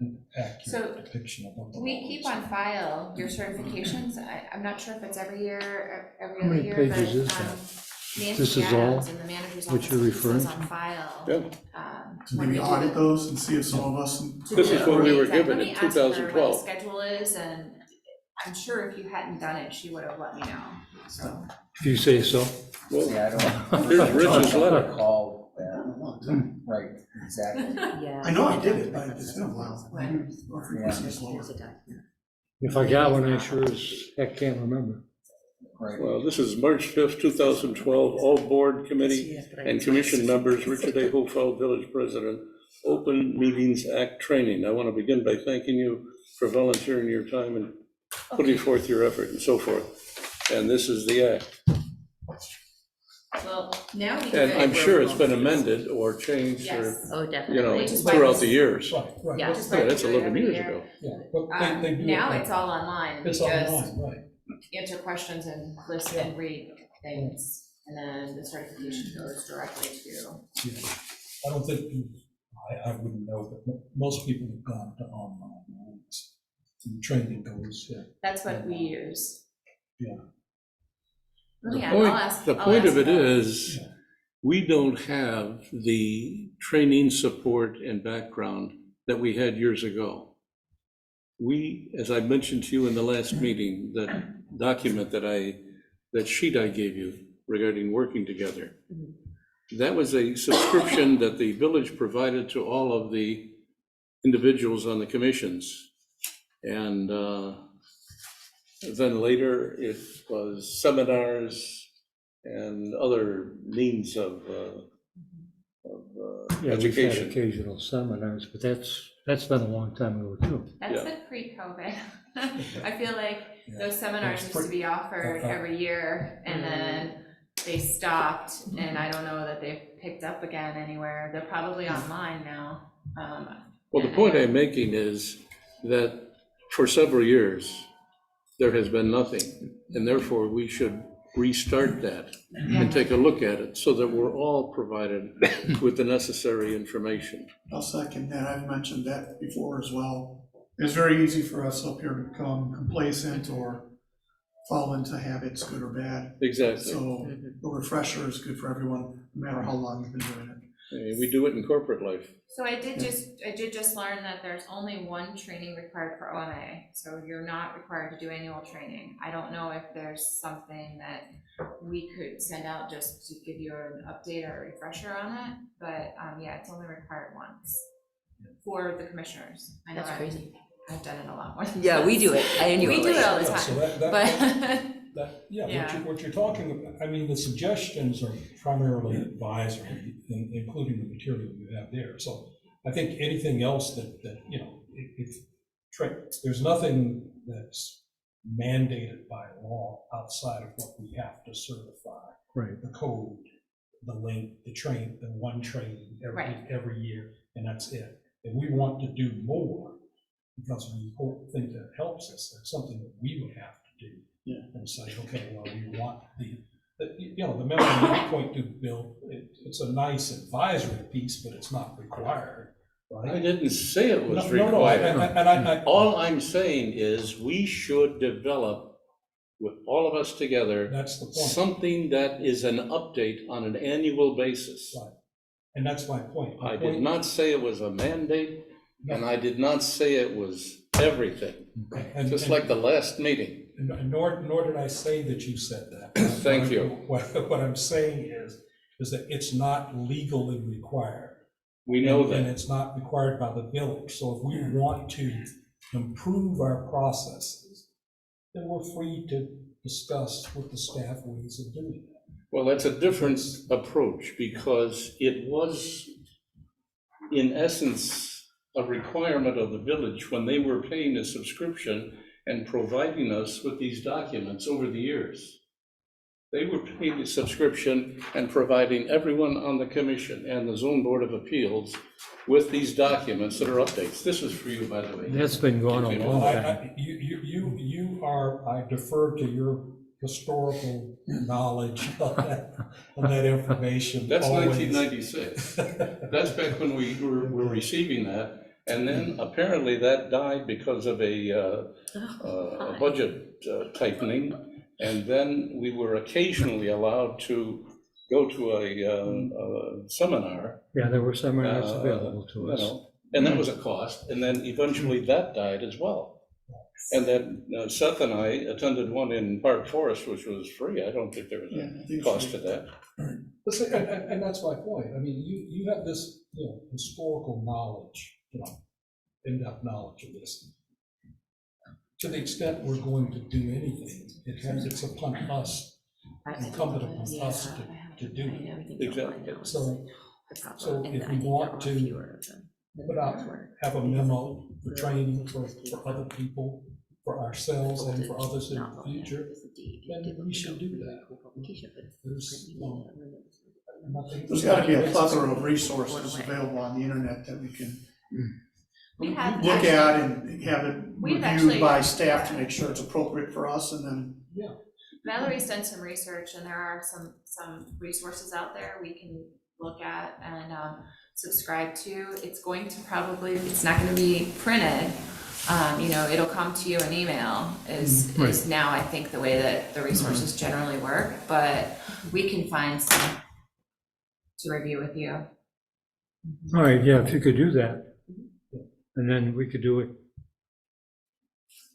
an So, accurate depiction of what the We law keep is. on file your certifications. I'm not sure if it's every year or every How other many year, pages is but that? Nancy This is all Adams and the manager's what office you're keeps referring those to? on file. Yeah. to when we maybe do audit the- those and see if some of us. to This do is the what we were exact- given let in me ask her what the 2012. schedule is, and I'm sure if you hadn't done it, she would have let me know, so. If you say so. Well, Yeah, I don't. here's Rich's letter. Recall that, right, exactly. I know I did it, but it's been a while. When? Our frequency is lower. If I got one, I sure as heck can't remember. Right. Well, this is March 5th, 2012, all board, committee, and commission members, Richard A. Hofeld, village president, Open Meetings Act training. I want to begin by thanking you for volunteering your time and putting forth your effort and so forth. And this is the act. Well, now we do And it. I'm sure it's been amended or changed or, Yes. Oh, you definitely. know, Which is why throughout this- the years. Right, right. Yeah, but- just Yeah, like that's we do it 11 every years year. ago. Yeah, but they do it. Now right. it's all online, we It's just online, right. answer questions and listen and read things, and then the certification goes directly to. Yeah. I don't think, I wouldn't know, but most people have gone to online. And training goes, yeah. That's what we use. Yeah. Oh, The yeah, point- I'll ask. The I'll point ask of it about is, Yeah. we don't have the training support and background that we had years ago. We, as I mentioned to you in the last meeting, that document that sheet I gave you regarding working together, that was a subscription that the village provided to all of the individuals on the commissions. And then later, it was seminars and other means of Yeah, we've had education. occasional seminars, but that's That's been a long time ago too. That's Yeah. been pre-COVID. I feel like those seminars It's used to be offered every year, and Mm-hmm. then they stopped, and I don't know that they've picked up again anywhere. They're probably online now. Well, the point I'm making is that for several years, there has been nothing, and therefore we should restart that and take a look at it so that we're all provided with the necessary information. I'll second that. I've mentioned that before as well. It's very easy for us up here to become complacent or fall into habits, good or bad. Exactly. So a refresher is good for everyone, no matter how long you've been doing it. I mean, we do it in corporate life. So I did just learn that there's only one training required for OMA, so you're not required to do annual training. I don't know if there's something that we could send out just to give you an update or a refresher on it, but, yeah, it's only required once for the commissioners. I know That's crazy. I've done it a lot more. than Yeah, we once. do it annually. We do it all the Yeah, so time, that- but, Yeah, Yeah. what you're talking about, I mean, the suggestions are primarily advisory, including the material you have there. So I think anything else that, you know, there's nothing that's mandated by law outside of what we have to certify. Right. The code, the link, the one training Right. every year, and that's it. And we want to do more because we think that helps us. It's something that we would have to do. Yeah. And say, okay, well, we want you know, the member you point to, Bill, it's a nice advisory piece, but it's not required, right? I didn't say it was No, required. and All I'm saying is we should develop, with all of us together, that's the point, something that is an update on an annual basis. Right. And that's my point. I did not say it was a mandate, and I did not say it was everything, just like the last meeting. Nor did I say that you said that. Thank you. What I'm saying is that it's not legally required. We know And that. it's not required by the village. So if we want to improve our processes, then we're free to discuss with the staff ways of doing that. Well, that's a different approach, because it was, in essence, a requirement of the village when they were paying a subscription and providing us with these documents over the years. They were paying a subscription and providing everyone on the commission and the Zone Board of Appeals with these documents that are updates. This is for you, by the way. That's been going on a long Well, time. I defer to your historical knowledge on that information. That's always. 1996. That's back when we were receiving that. And then apparently that died because of a budget tightening. And then we were occasionally allowed to go to a seminar. Yeah, there were seminars uh, available to you us. know, And that was a cost. And then eventually that died as well. And then Seth and I attended one in Park Forest, which was free. I don't think there was Yeah, I a think cost so. to that. But see, and that's my point. I mean, you have this, you know, historical knowledge, you know, in-depth knowledge of this. To the extent we're going to do anything, it's upon us, incumbent upon us to do it. Exactly. So if we want to have a memo for training for other people, for ourselves and for others in the future, then we should do that. There's nothing. There's got to be a plethora of resources available on the internet that we can we have look actually- at and have it We've reviewed actually- by staff to make sure it's appropriate for us, and then Valerie's done some research, and there are some resources out there we can look at and subscribe to. It's going to probably, it's not gonna be printed, it'll come to you in email is now, I think, the way that the resources generally work, but we can find some to review with you. All right, yeah, if you could do that. And then we could do it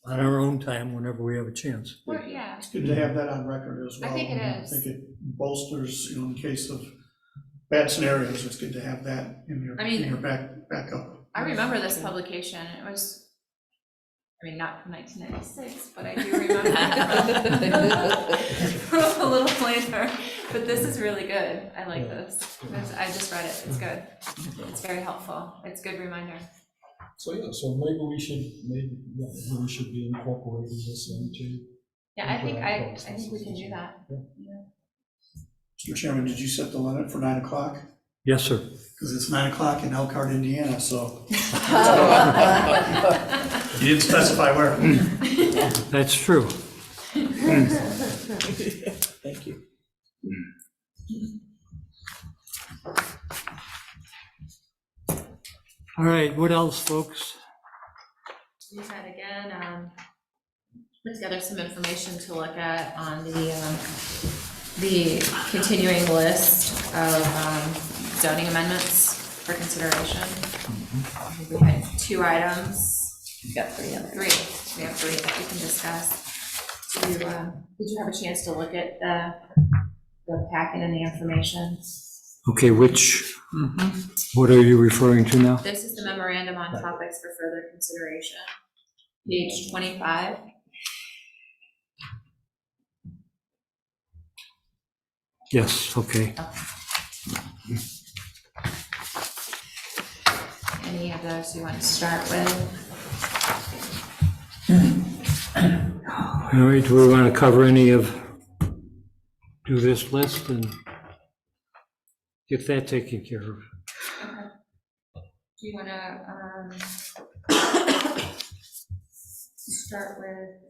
on our own time whenever we have a chance. Or, yeah, it's good to have that on record as well. I think it I is. think it bolsters, in case of bad scenarios, it's good to have that in your backup. I remember this publication, it was, not from 1996, but I do remember from a little later, but this is really good, I like this. I just read it, it's good, it's very helpful, it's a good reminder. So, yeah, so maybe we should be incorporating this into. Yeah, I think, into our I process. think we can do that. Mr. Chairman, did you set the limit for 9 o'clock? Yes, sir. Because it's 9 o'clock in Elkhart, Indiana, so. You didn't specify where. That's true. Thank you. All right, what else, folks? We had again, put together some information to look at on the continuing list of zoning amendments for consideration. We had 2 items. You got 3 in there. 3, we have 3 that we can discuss. Did you have a chance to look at the packet and the information? Okay, what are you referring to now? This is the memorandum on topics for further consideration. Page 25. Yes, okay. Any of those you want to start with? All right, do we want to cover any of, do this list and get that taken care of? Okay. Do you want to start with?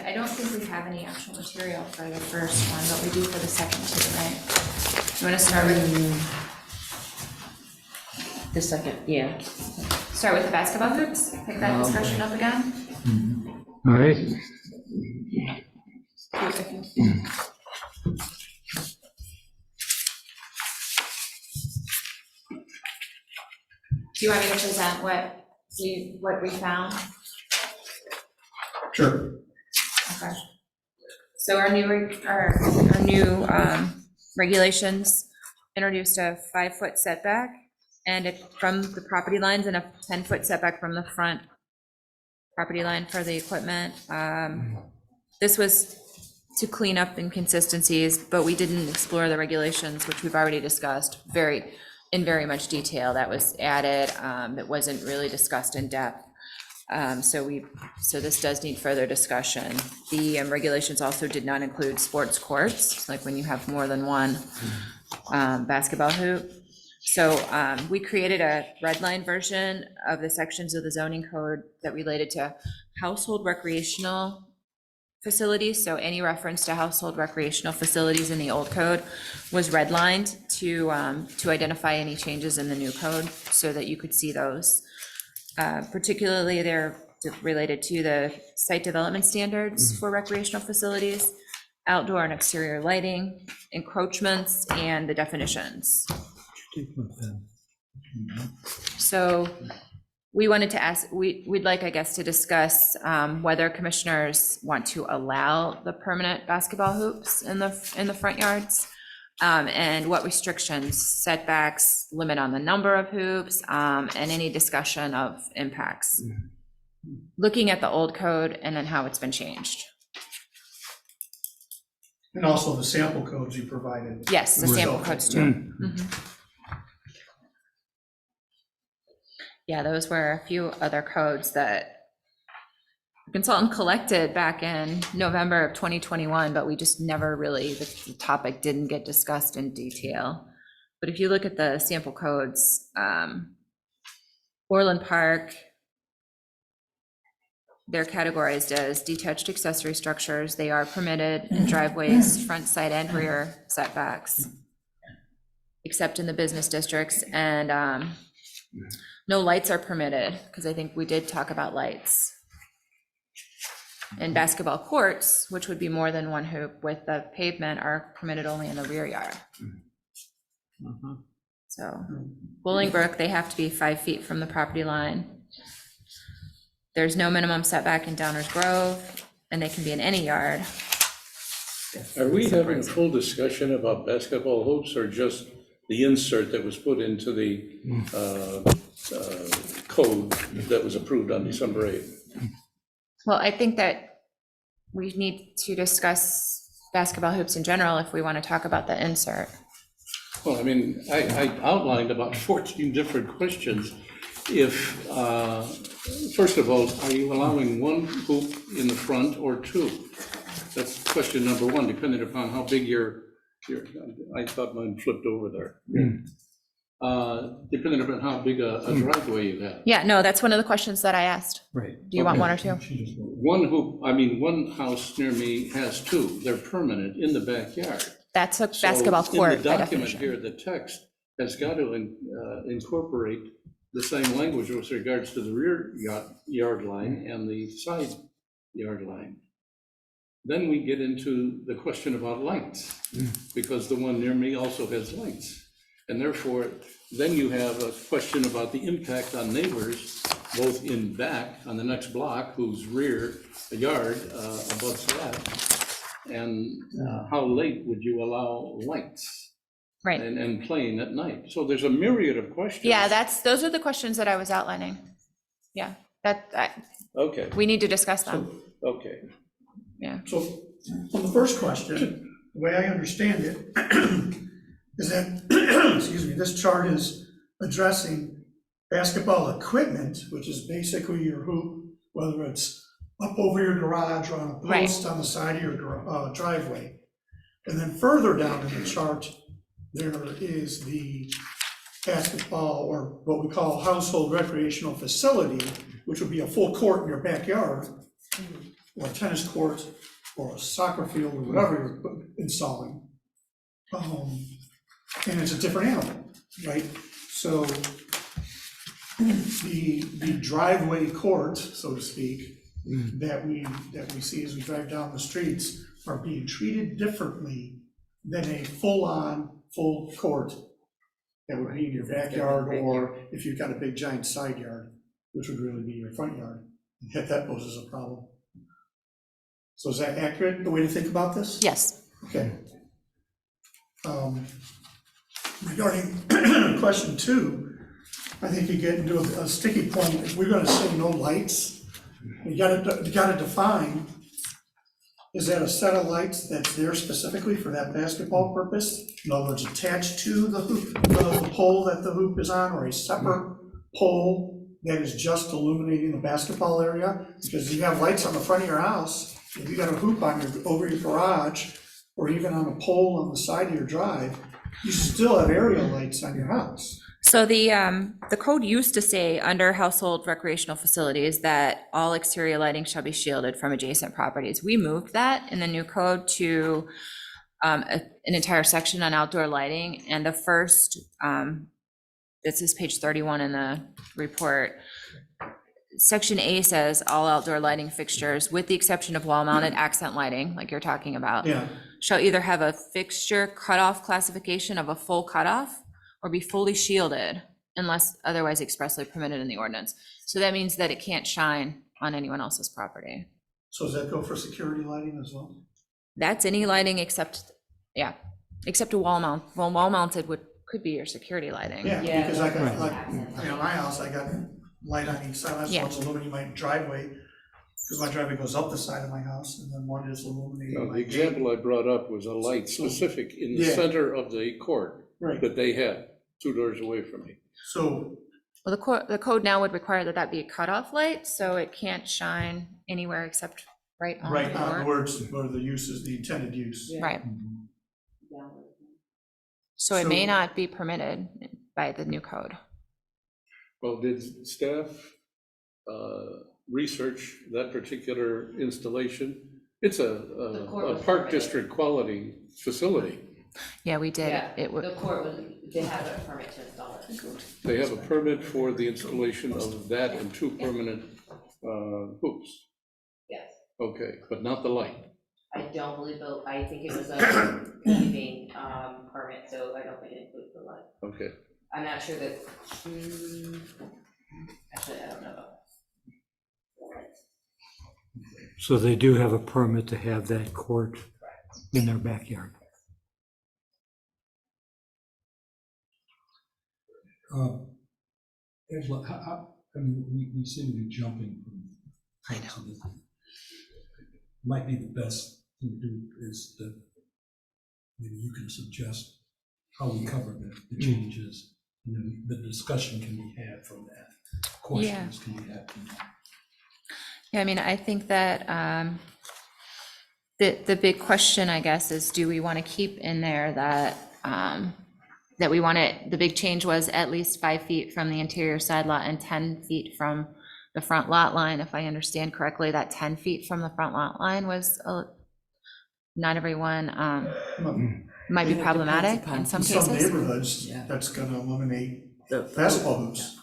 I don't think we have any actual material for the first one, but we do for the second 2, right? You want to start with, The second, yeah. start with the basketball hoops? Pick that discussion up again? All right, Do you want me to present what we found? Sure. Okay. So our new regulations introduced a 5-foot setback and from the property lines and a 10-foot setback from the front property line for the equipment. This was to clean up inconsistencies, but we didn't explore the regulations, which we've already discussed in very much detail. That was added. That wasn't really discussed in depth. So this does need further discussion. The regulations also did not include sports courts, like when you have more than one basketball hoop. So we created a red line version of the sections of the zoning code that related to household recreational facilities. So any reference to household recreational facilities in the old code was redlined to identify any changes in the new code so that you could see those. Particularly, they're related to the site development standards for recreational facilities, outdoor and exterior lighting, encroachments, and the definitions. So we wanted to ask, we'd like, I guess, to discuss whether commissioners want to allow the permanent basketball hoops in the front yards, and what restrictions, setbacks, limit on the number of hoops, and any discussion of impacts. Looking at the old code and then how it's been changed. And also the sample codes you provided. Yes, the sample codes too. Mhm. Yeah, those were a few other codes that the consultant collected back in November of 2021, but we just never really, the topic didn't get discussed in detail. But if you look at the sample codes, Orland Park, they're categorized as detached accessory structures. They are permitted in driveways, front, side, and rear setbacks, except in the business districts, and no lights are permitted, because I think we did talk about lights. And basketball courts, which would be more than one hoop with the pavement, are permitted only in the rear yard. So Bolingbrook, they have to be 5 feet from the property line. There's no minimum setback in Downers Grove, and they can be in any yard. Are we having a full discussion about basketball hoops or just the insert that was put into the code that was approved on December 8th? Well, I think that we need to discuss basketball hoops in general if we want to talk about the insert. Well, I mean, I outlined about 14 different questions. If, first of all, are you allowing one hoop in the front or two? That's question number one, depending upon how big your, I thought mine flipped over there. Depending upon how big a driveway you have. Yeah, no, that's one of the questions that I asked. Right. Do you want one or two? One hoop, I mean, one house near me has two. They're permanent in the backyard. That's a basketball So court in the by document definition. here, the text has got to incorporate the same language with regards to the rear yard line and the side yard line. Then we get into the question about lights, because the one near me also has lights. And therefore, then you have a question about the impact on neighbors, both in back on the next block, whose rear yard abuts that. And how late would you allow lights? Right. And playing at night? So there's a myriad of questions. Yeah, those are the questions that I was outlining. Yeah, Okay, we need to discuss them. okay. So on the first question, the way I understand it is that, excuse me, this chart is addressing basketball equipment, which is basically your hoop, whether it's up over your garage or on a post on the side of your driveway. And then further down in the chart, there is the basketball, or what we call household recreational facility, which would be a full court in your backyard, or a tennis court, or a soccer field, or whatever you're installing. And it's a different animal, right? So the driveway court, so to speak, that we see as we drive down the streets are being treated differently than a full court that would be in your backyard, or if you've got a big giant side yard, which would really be your front yard. And that poses a problem. So is that accurate, the way to think about this? Yes. Okay. Regarding question 2, I think you get into a sticky point. If we're gonna say no lights, you gotta define, is that a set of lights that's there specifically for that basketball purpose? In other words, attached to the hoop, the pole that the hoop is on, or a separate pole that is just illuminating the basketball area? Because you have lights on the front of your house, if you got a hoop on over your garage, or even on a pole on the side of your drive, you still have area lights on your house. So the code used to say under household recreational facilities that all exterior lighting shall be shielded from adjacent properties. We moved that in the new code to an entire section on outdoor lighting, and the first, this is page 31 in the report. Section A says all outdoor lighting fixtures, with the exception of wall-mounted accent lighting, like you're talking about, Yeah. shall either have a fixture cutoff classification of a full cutoff or be fully shielded unless otherwise expressly permitted in the ordinance. So that means that it can't shine on anyone else's property. So does that go for security lighting as well? That's any lighting except a wall mount. Well, wall mounted could be your security lighting. Yeah, Yeah, because I got, right. like, my house, I got light on each side, that's Yeah. what's illuminating my driveway, because my driveway goes up the side of my house, and then one is illuminating No, my the gate. example I brought up was a light specific in the Yeah. center of the court Right, that they had 2 doors away from me. so, Well, the code now would require that be a cutoff light, so it can't shine anywhere except right on the right on the door. words where the use is, the intended use. Right. So it may So- not be permitted by the new code. Well, did staff research that particular installation? It's The court a was Park permitted. District quality facility. Yeah, we did. Yeah, It would, the court would, they have a permit to install it. They have a permit for the installation of that and 2 permanent hoops. Yes. Okay, but not the light. I don't believe, I think it was a paving permit, so I don't think it includes the light. Okay, I'm not sure that, actually, I don't know about that. So they do have a permit to have that court in their backyard. Angela, I mean, we seem to be jumping from. I know. Might be the best thing to do is that maybe you can suggest how we cover the changes. And then the discussion can be had from that. Questions can be had from that. Yeah, I mean, I think that the big question, I guess, is do we want to keep in there that, that we want it, the big change was at least 5 feet from the interior side lot and 10 feet from the front lot line. If I understand correctly, that 10 feet from the front lot line was, not everyone, might be It depends problematic upon in some Some cases. neighborhoods, Yeah. that's gonna eliminate The- basketball hoops.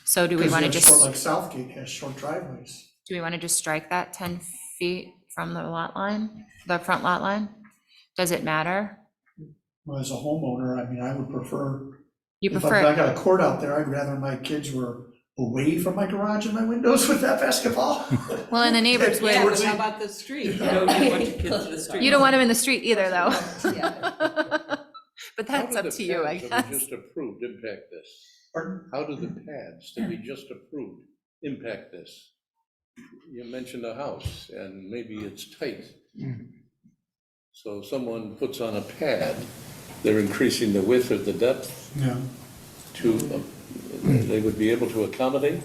So do we 'Cause want to they're short, just, like Southgate has short driveways. do we want to just strike that 10 feet from the lot line, the front lot line? Does it matter? Well, as a homeowner, I mean, I would prefer, You if I prefer, got a court out there, I'd rather my kids were away from my garage and my windows with that basketball. well, and the neighbors would. Yeah, Towards but the- how about the street? You don't want your kids in the street. You don't want them in the street either, though. Yeah. But that's up to you, I How guess. do the pads that we just approved impact this? Pardon? How do the pads that we just approved impact this? You mentioned a house, and maybe it's tight. So someone puts on a pad, they're increasing the width or the depth Yeah. to, they would be able to accommodate?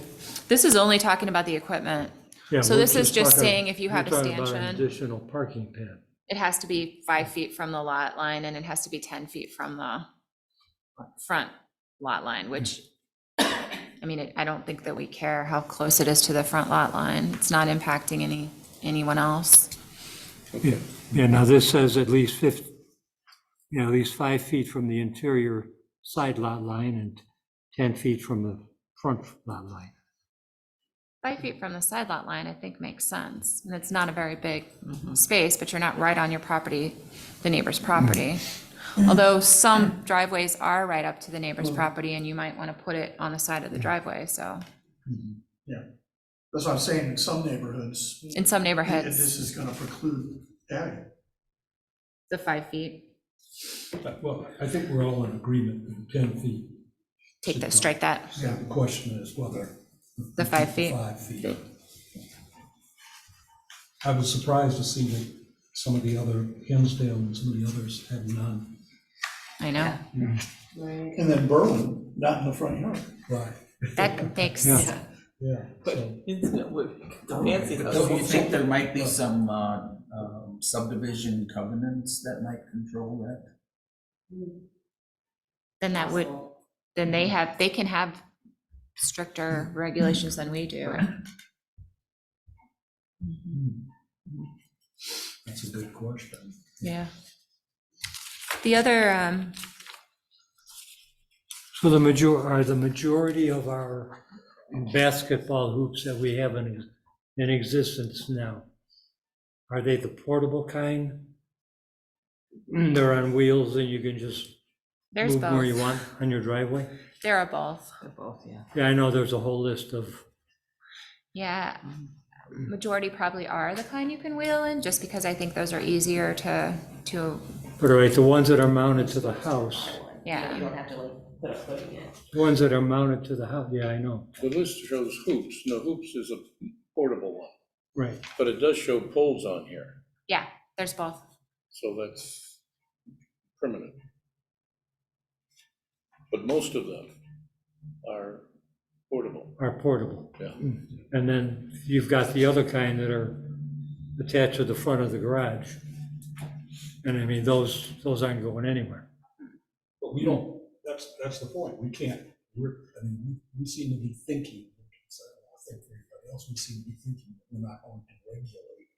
This is only talking about the equipment. Yeah, So we're this is just talking- saying if you have a we're talking about an stanchion, additional parking pad. it has to be 5 feet from the lot line and it has to be 10 feet from the front lot line, which, I mean, I don't think that we care how close it is to the front lot line. It's not impacting anyone else. Yeah, yeah, now this says at least 50, at least 5 feet from the interior side lot line and 10 feet from the front lot line. 5 feet from the side lot line, I think makes sense. And it's not a very big space, but you're not right on your property, the neighbor's property. Although some driveways are right up to the neighbor's property and you might want to put it on the side of the driveway, so. That's what I'm saying, in some neighborhoods. In some This neighborhoods, is gonna preclude that. the 5 feet, Well, I think we're all in agreement that 10 feet. take that, strike that. Yeah. The question is whether. The 5 feet. 5 feet. Yeah. I was surprised to see that some of the other, Hinsdale and some of the others have none. I know. And then Berlin, not in the front yard. Right. That makes, Yeah. Yeah, But so, it's with the fancy Don't you house. think there might be some subdivision covenants that might control that? then that would, then they can have stricter regulations than we do. that's a good question. Yeah. The other, So the majority of our basketball hoops that we have in existence now, are they the portable kind? They're on wheels and you can just there's move where you both. want on your driveway? There are both. They're both, yeah. Yeah, I know there's a whole list of, Yeah, majority probably are the kind you can wheel in, just because I think those are easier to, but all right, the ones that are mounted to the house, yeah. You don't have to like put a footing in it. the ones that are mounted to the house, yeah, I know, The list shows hoops. No, hoops is a portable one, right. but it does show poles on here, Yeah, there's both. so that's permanent. But most of them are portable, Are portable. yeah. And then you've got the other kind that are attached to the front of the garage. And I mean, those aren't going anywhere. But we don't, that's the point, we can't, we seem to be thinking, I think for everybody else, we seem to be thinking that we're not going to regulate.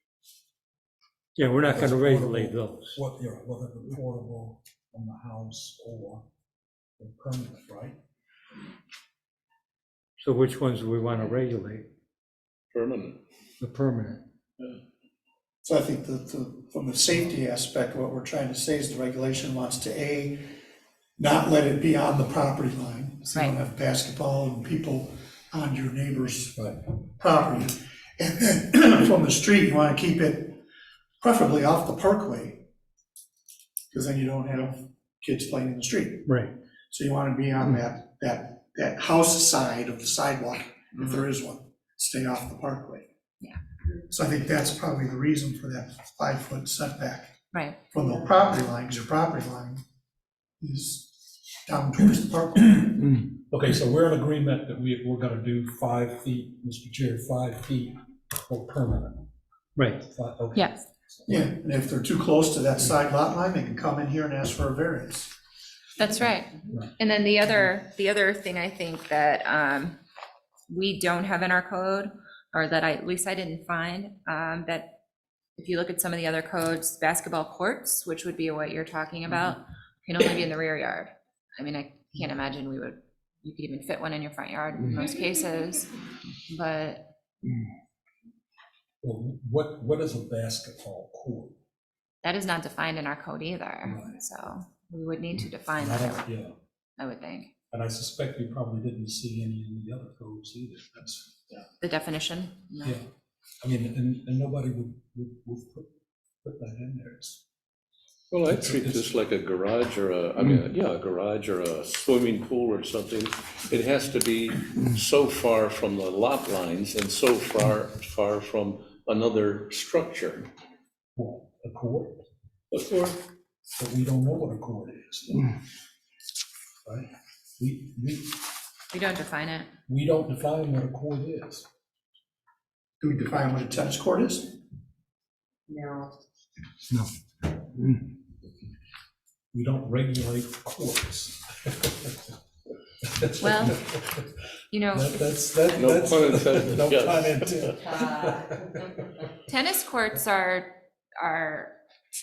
Yeah, we're not gonna what's regulate portable, those. whether they're portable from the house or they're permanent, right? So which ones do we wanna regulate? Permanent. The permanent. So I think from the safety aspect, what we're trying to say is the regulation wants to, not let it be on the property line. So you don't Right. have basketball and people on your neighbor's Right. property. And then from the street, you wanna keep it preferably off the parkway. Because then you don't have kids playing in the street. Right. So you wanna be on that house side of the sidewalk, if there is one, stay off the parkway. Yeah. So I think that's probably the reason for that 5-foot setback Right, from the property line, because your property line is down towards the park. Okay, so we're in agreement that we're gonna do 5 feet, Mr. Chair, 5 feet for permanent. Right. Okay. Yes. Yeah, and if they're too close to that side lot line, they can come in here and ask for a variance. That's right. And then the other thing I think that we don't have in our code, or that at least I didn't find, that if you look at some of the other codes, basketball courts, which would be what you're talking about, can only be in the rear yard. I mean, I can't imagine you could even fit one in your front yard in most cases, but Well, what is a basketball court? that is not defined in our code either, so we would need to define And I that, don't- Yeah, I would think. and I suspect you probably didn't see any in the other codes either. That's, The definition? No. yeah. I mean, and nobody would put that in there. Well, I treat this like a garage or a garage or a swimming pool or something. It has to be so far from the lot lines and so far from another structure. Well, a court, Of course, but we don't know what a court is. Right? We don't define it. We don't define what a court is. Do we define what a tennis court is? No. No. We don't regulate courts. Well, you know, That's. No pun intended, No yes. pun intended. tennis courts are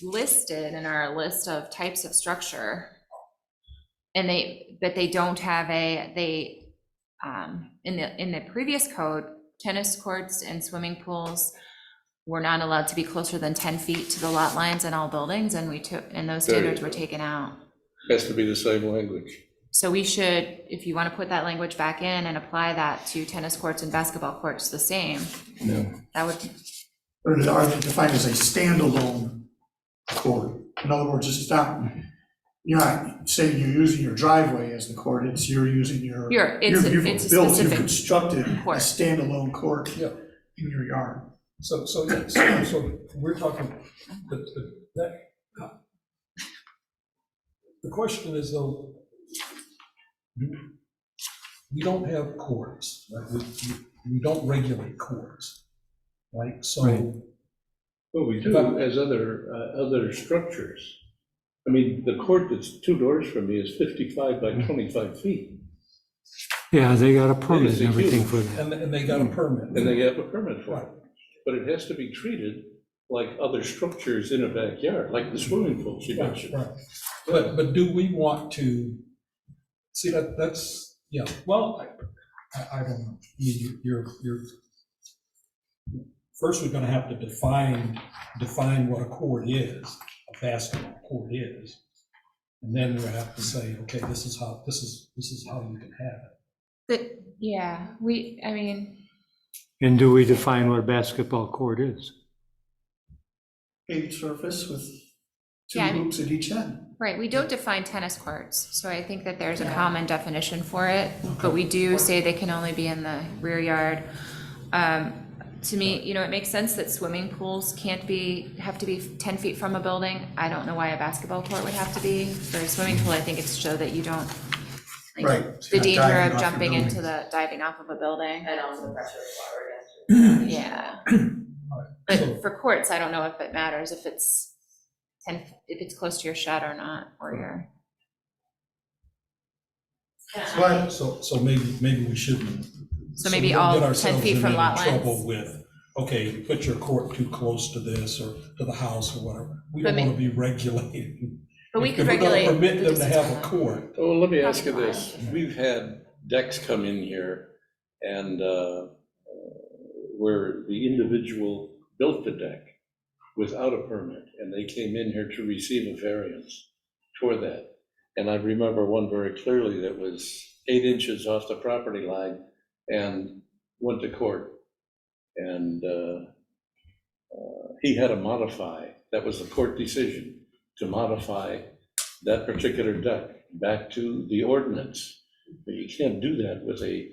listed in our list of types of structure. And but they don't have in the previous code, tennis courts and swimming pools were not allowed to be closer than 10 feet to the lot lines in all buildings, and those standards were taken out. has to be the same language. So we should, if you want to put that language back in and apply that to tennis courts and basketball courts the same, that would, Or are they defined as a standalone court? In other words, it's not, you're not saying you're using your driveway as the court, it's you're using your. it's a You've specific constructed a court. standalone court Yeah. in your yard. So we're talking, the question is though, we don't have courts, right? We don't regulate courts, right? Right. So, Well, we do as other structures. I mean, the court that's 2 doors from me is 55 by 25 feet, Yeah, they got a permit is and a everything huge- for that. and they got a permit. and they have a permit for Right. it. But it has to be treated like other structures in a backyard, like the swimming pool she Right, mentioned. right. But do we want to, see, that's, yeah, well, I don't know. You're, first, we're gonna have to define what a court is, a basketball court is. And then we'll have to say, okay, this is how you can have it. But, yeah, I mean, And do we define what a basketball court is? Paved surface with two Yeah, I mean- hoops at each end. right, we don't define tennis courts, so I think that there's a common definition for it, but we do say they can only be in the rear yard. To me, it makes sense that swimming pools have to be 10 feet from a building. I don't know why a basketball court would have to be. For a swimming pool, I think it's so that you don't, like, Right. It's the not danger diving of off your jumping building. into diving off of a building. And also the pressure of water against it. Yeah. So- But for courts, I don't know if it matters if it's if it's close to your shed or not, or your. But So maybe we shouldn't. So maybe we don't all get 10 ourselves feet in from any lot lines. Trouble with, okay, put your court too close to this or to the house or whatever. We But don't may- want to be regulating. But we If could we're gonna regulate. Permit the them to have a distance. court. Oh, let me ask you this. We've had decks come in here and where the individual built the deck without a permit, and they came in here to receive a variance for that. And I remember one very clearly that was 8 inches off the property line and went to court. And he had to modify, that was the court decision, to modify that particular deck back to the ordinance. But you can't do that with a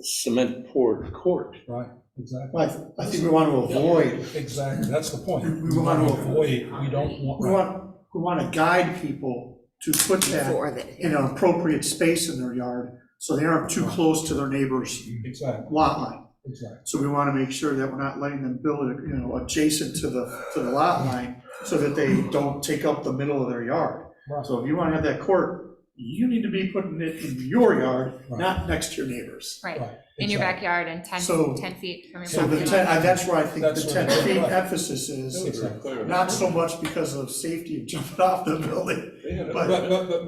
cement poured court. Right, exactly. Well, I think we want to avoid, Exactly, that's the point. We want to avoid, we don't want. we want to guide people to put that Before that, in an appropriate space in their yard, so they aren't too close to their neighbor's Exactly, lot line. exactly. So we want to make sure that we're not letting them build it, adjacent to the lot line, so that they don't take up the middle of their yard. Right. So if you want to have that court, you need to be putting it in your yard, Right. not next to your neighbors. Right, Right, in your exactly. backyard and 10 So- 10 feet from your So the property 10, line. that's where I think the That's 10 right. feet Right. emphasis is, Very clear. not so much because of safety of jumping off the building, They had a- but- But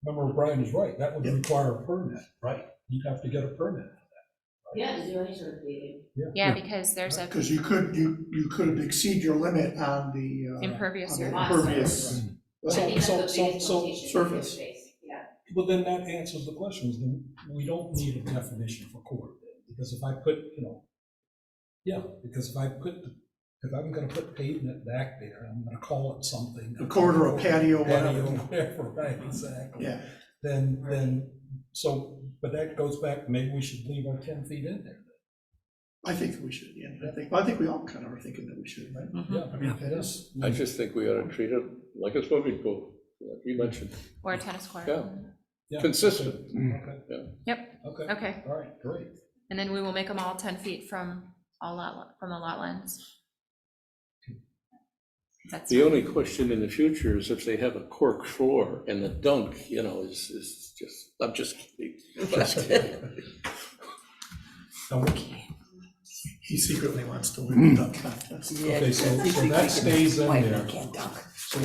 remember Brian is right, that would require a permit, right? You'd have to get a permit. Yeah, to do any sort of paving. Yeah, because there's a because you could exceed your limit on the. impervious on the surface. impervious. I think that's the biggest So limitation, surface. space, yeah. Well, then that answers the question, is then we don't need a definition for court, because if I put, because if I'm gonna put pavement back there, I'm gonna call it something. A court or a patio, Patio, whatever. whatever, right, exactly. Yeah, But that goes back, maybe we should leave our 10 feet in there. I think that we should, yeah, I think we all kind of are thinking that we should, right? Yeah, I mean, it is. I just think we ought to treat it like a swimming pool, like you mentioned, Or a tennis court. Yeah. Yeah, consistent. Okay, Yep, okay, okay. all right, great. And then we will make them all 10 feet from the lot lines. That's The only question in the future is if they have a cork floor and the dunk, is just, I'm just kidding. Just kidding. Now, He secretly wants to win the dunk contest. Okay, so that stays in Why there. I can't dunk. So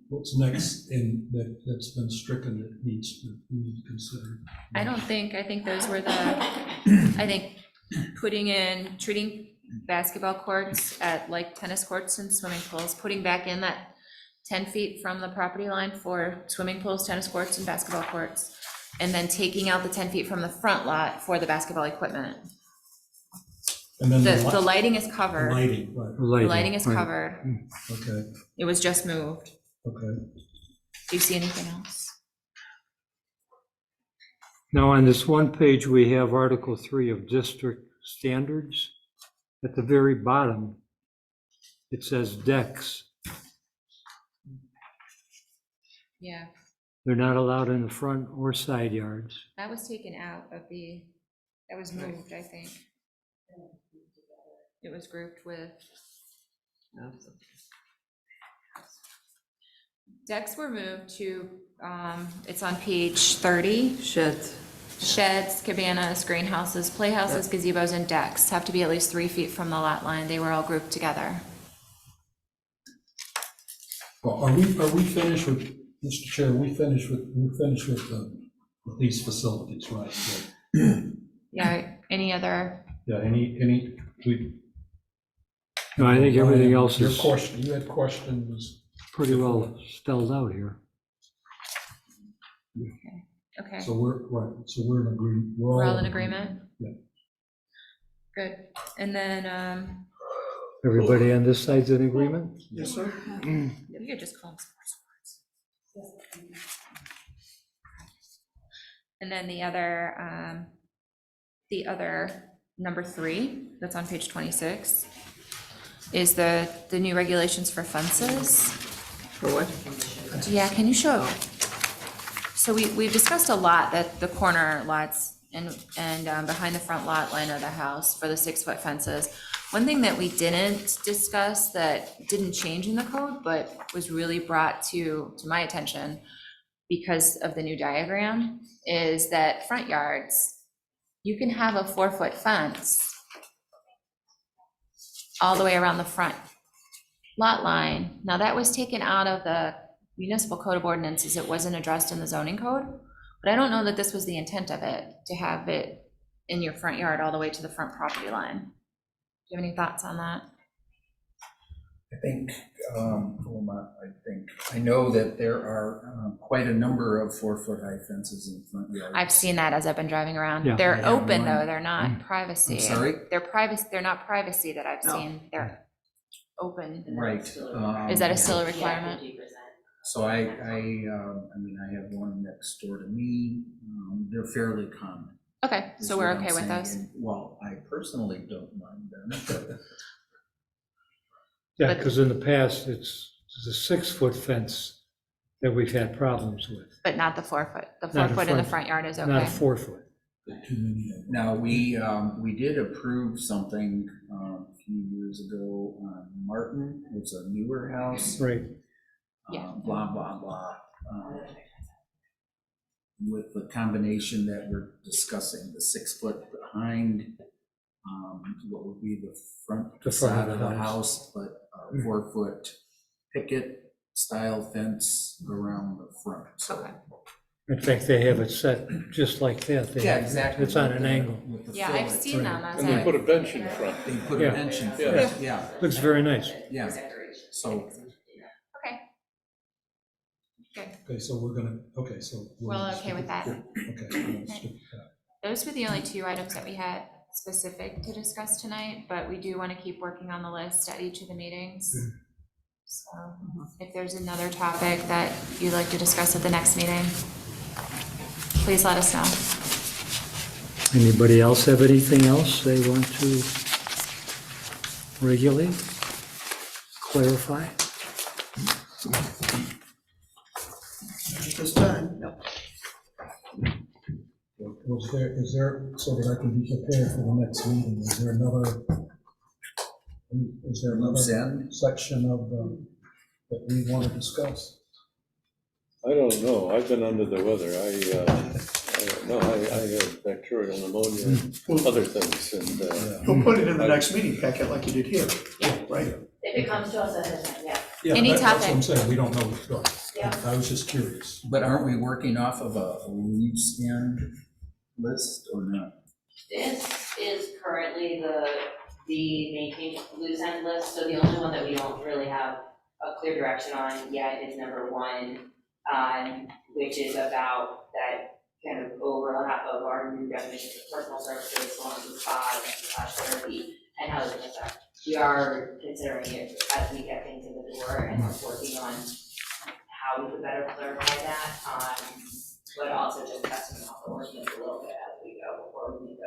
what's next that's been stricken that we need to consider? I think those were I think treating basketball courts like tennis courts and swimming pools, putting back in that 10 feet from the property line for swimming pools, tennis courts, and basketball courts, and then taking out the 10 feet from the front lot for the basketball equipment. And then The lighting is covered, lighting, right, the lighting is right. covered, okay, it was just moved. okay. Do you see anything else? Now, on this one page, we have Article 3 of District Standards. At the very bottom, it says decks. Yeah, They're not allowed in the front or side yards. that was taken out of that was moved, I think. It was grouped with. Decks were moved to, it's on page 30. Sheds. Sheds, cabanas, greenhouses, playhouses, gazebos, and decks have to be at least 3 feet from the lot line. They were all grouped together. Well, are we finished with, Mr. Chair, we're finished with these facilities, right? Yeah, any other, Yeah, No, I think everything else Your is question, you had questions, pretty well spelled out here. okay, so we're in agreement. we're all in agreement? Yeah. Good, and then, Everybody on this side's in agreement? Yes, sir? you could just call them sports. And then the other number 3, that's on page 26, is the new regulations for fences. For what? Yeah, can you show? So we've discussed a lot that the corner lots and behind the front lot line of the house for the 6-foot fences. One thing that we didn't discuss that didn't change in the code, but was really brought to my attention because of the new diagram, is that front yards, you can have a 4-foot fence all the way around the front lot line. Now, that was taken out of the municipal code of ordinances. It wasn't addressed in the zoning code, but I don't know that this was the intent of it, to have it in your front yard all the way to the front property line. Do you have any thoughts on that? I know that there are quite a number of 4-foot high fences in front yards. I've seen that as I've been driving around. Yeah. They're I have open one. though, they're not privacy. I'm sorry? They're not privacy that I've No. seen, they're open. Right. Is that still a requirement? So I have one next door to me, they're fairly common. Okay, is so we're what I'm okay with saying. those. And Well, I personally don't mind them, but Yeah, But- because in the past, it's There's a 6-foot fence that we've had problems with, But not the 4 foot. The 4 Not a foot in the front- front yard is not a okay. 4-foot. Too many of them. Now, we did approve something a few years ago on Martin. It's a newer house. Right. Yeah. Blah, blah, blah. With the combination that we're discussing, the 6 foot behind, what would be the front The front facade of of the the house. house, but a 4 foot picket style fence around the front. So, Okay. In fact, they have it set just like that. They yeah, have- exactly. It's on with an the- angle. with the Yeah, I've fillet. seen them as And they a. put a bench in front. They put a Yeah. bench in Yeah. front, yeah, Looks very nice. yeah. So, Okay. Good. Okay, so we're gonna, okay, so. Well, okay with that. Okay. we'll stick with that. Those were the only 2 items that we had specific to discuss tonight, but we do want to keep working on the list at each of the meetings. So if there's another topic that you'd like to discuss at the next meeting, please let us know. Anybody else have anything else they want to regulate, clarify? At this time. Is there, so that I can be prepared for the next meeting, is there another loose end. section of that we want to discuss? I don't know, I've been under the weather, I have bacterial pneumonia and other things, and, We'll put it in the next meeting packet like you did here. Yeah. Right? If it comes to us at the time, yeah. Yeah, Any that's what topic. I'm saying, we don't know what's going. Yeah. I was just curious. But aren't we working off of a loose end list or not? This is currently the maintained loose end list, so the only one that we don't really have a clear direction on yet is number 1, which is about that kind of overlap of our new definitions of personal services, along with spa and massage therapy, and how they affect. We are considering it as we get things in the door, and we're working on how we could better clarify that, but also just testing off the ordinance a little bit as we go before we make a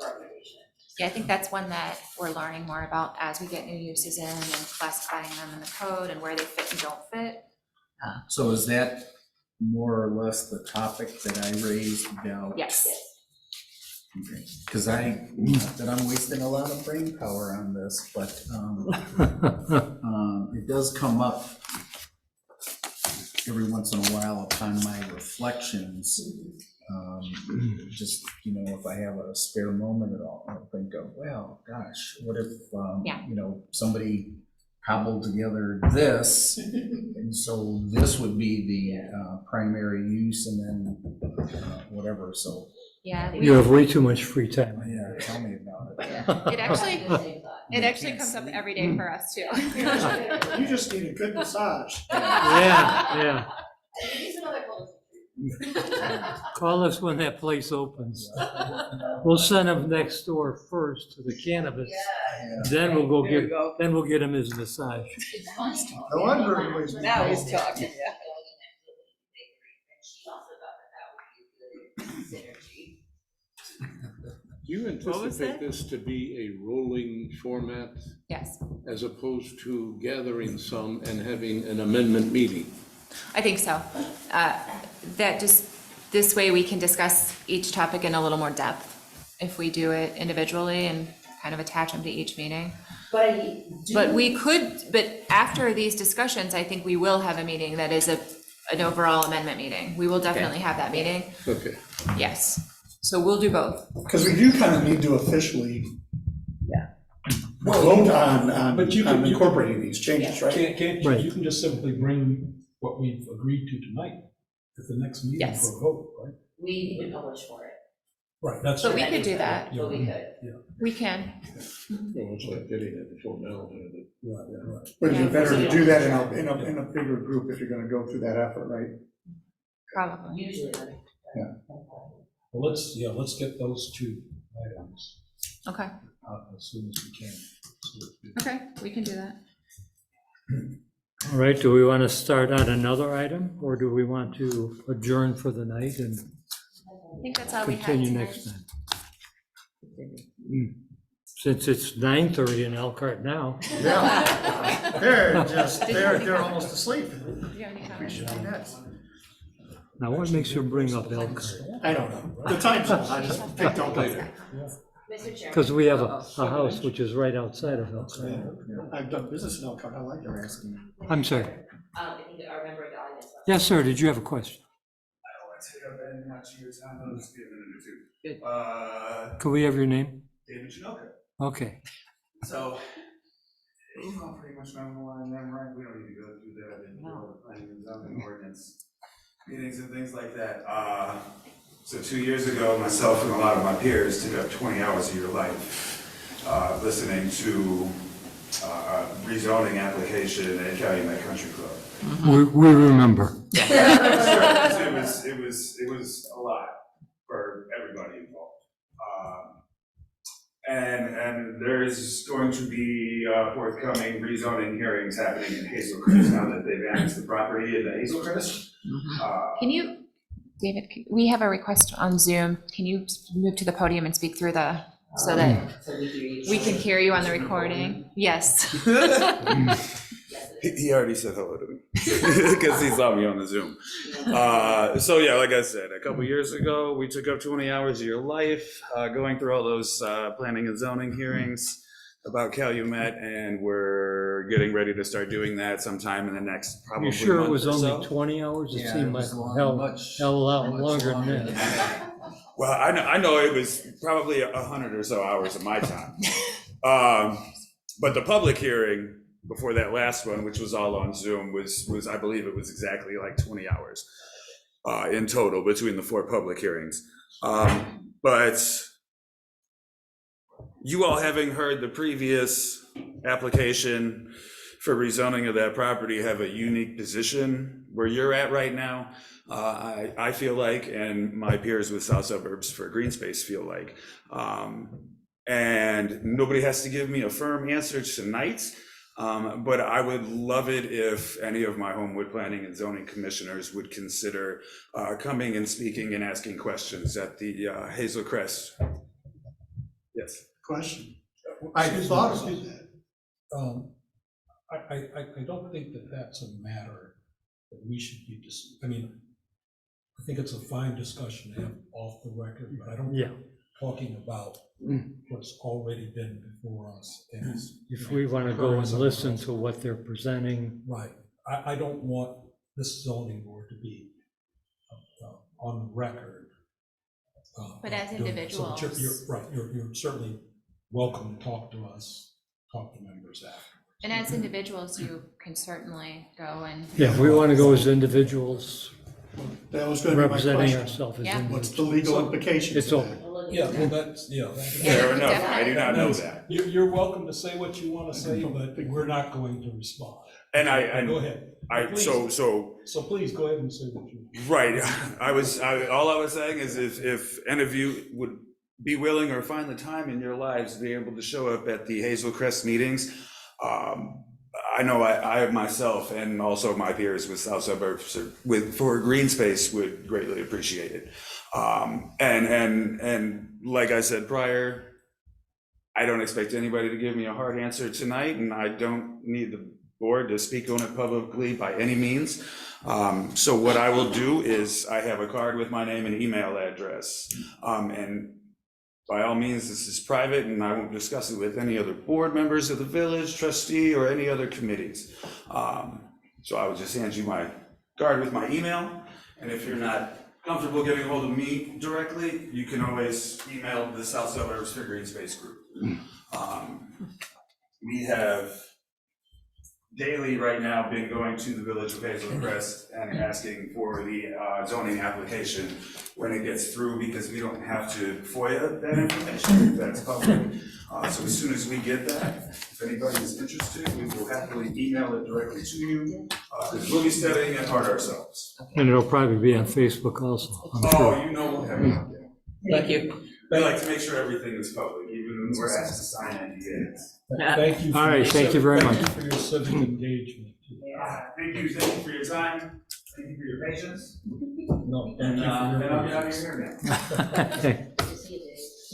recommendation. Yeah, I think that's one that we're learning more about as we get new uses in and classifying them in the code and where they fit and don't fit. So is that more or less the topic that I raised about? Yes. Because not that I'm wasting a lot of brain power on this, but it does come up every once in a while upon my reflections. Just, if I have a spare moment at all, I'll think of, well, gosh, what if, Yeah. somebody cobbled together this, and so this would be the primary use, and then whatever, so, Yeah. You have way too much free time. yeah, tell me about it. It actually, It actually comes up every day for us too. You just need a good massage. Yeah, Maybe some other goals. yeah. Call us when that place opens. We'll send him next door first to the cannabis. Then we'll get him his massage. No wonder everybody's. Now he's talking, yeah. She also thought that would be a good synergy. do you anticipate this to be a rolling format Yes, as opposed to gathering some and having an amendment meeting? I think so. That just, this way we can discuss each topic in a little more depth if we do it individually and kind of attach them to each meeting. But we could, but after these discussions, I think we will have a meeting that is an overall amendment meeting. We will definitely have that meeting, Okay, yes. So we'll do both. Because we do kind of need to officially. Vote on But you can- incorporating these changes, right? Can't Right. you can just simply bring what we've agreed to tonight at the next meeting Yes. for a vote, right? We need to publish for it. Right, that's. But we could do that. But we could. We can. well, it's like getting it before now. Right. But it's better to do that in a bigger group if you're gonna go through that effort, right? Probably. Usually. Well, let's get those 2 items Okay, as soon as we can. okay, we can do that. All right, do we want to start on another item, or do we want to adjourn for the night and I think that's all we had continue tonight. next time? Since it's 9:30 in Elkhart now. They're almost asleep. Do you have any comments? Now, what makes you bring up Elkhart? I don't know. The time zone, I just picked up later. Mr. Chairman. Because we have a house which is right outside of Elkhart. I've done business in Elkhart, I like it. Asking. I'm sorry. I think our member of the audience. Yes, sir, did you have a question? I don't want to take up any much of your time, I'll just be a minute Good. or two. Could we have your name? David Chinoka. Okay. So, you all pretty much know who I am, right? We don't need to go through that in the planning and zoning ordinance meetings and things like that. So 2 years ago, myself and a lot of my peers took up 20 hours of your life listening to a rezoning application at Calumet Country Club. We remember. It was a lot for everybody involved. And there's going to be forthcoming rezoning hearings happening in Hazelcrest now that they've annexed the property into Hazelcrest. Can you, David, we have a request on Zoom. Can you move to the podium and speak through so that we can hear you on the recording? Yes. He already said hello to me because he saw me on the Zoom. So yeah, like I said, a couple years ago, we took up 20 hours of your life going through all those planning and zoning hearings about Calumet, and we're getting ready to start doing that sometime in the next probably You sure it month was or so. only 20 hours? It Yeah, seemed it like was a long, hell of a lot longer than much that. Well, I know it was probably 100 or so hours of my time. But the public hearing before that last one, which was all on Zoom, was I believe it was exactly like 20 hours in total between the 4 public hearings. But you all, having heard the previous application for rezoning of that property, have a unique position where you're at right now. I feel like, and my peers with South Suburbs for Green Space feel like. And nobody has to give me a firm answer tonight. But I would love it if any of my Homewood Planning and Zoning commissioners would consider coming and speaking and asking questions at the Hazelcrest. Yes. Question. I thought of that. I don't think that that's a matter that we should be I mean, I think it's a fine discussion to have off the record, but I don't Yeah. think talking about what's already been before us is. If we want to go and listen to what they're presenting. Right. I don't want this zoning board to be on the record. But as doing that. So individuals. You're right, you're certainly welcome to talk to us, talk to members after. And as individuals, you can certainly go and. Yeah, if we want to go as individuals, That was gonna be my representing question. ourselves as Yeah. What's individuals. the legal implications It's of open. that? Yeah, well, that's, Fair enough. I do not know that. You're welcome to say what you want to say, but we're not going to respond. And Go ahead. so Please go ahead and say what you. right. All I was saying is if any of you would be willing or find the time in your lives to be able to show up at the Hazelcrest meetings. I know I myself and also my peers with South Suburbs for Green Space would greatly appreciate it. And like I said prior, I don't expect anybody to give me a hard answer tonight, and I don't need the board to speak on it publicly by any means. So what I will do is I have a card with my name and email address. And by all means, this is private and I won't discuss it with any other board members of the village, trustee, or any other committees. So I will just hand you my card with my email. And if you're not comfortable getting a hold of me directly, you can always email the South Suburbs for Green Space Group. We have daily right now been going to the village of Hazelcrest and asking for the zoning application when it gets through, because we don't have to FOIA that information, that's public. So as soon as we get that, if anybody is interested, we will happily email it directly to you. Because we'll be studying it hard ourselves. And it'll probably be on Facebook also, I'm Oh, sure. you know we'll have it out there. Thank you. We like to make sure everything is public, even when we're asked to sign NDAs. Thank you. for All right, your thank you very Thank much. you for your civic engagement. Thank you for your time, thank you for your patience. No, And thank you for I'll your. get out of your hair now.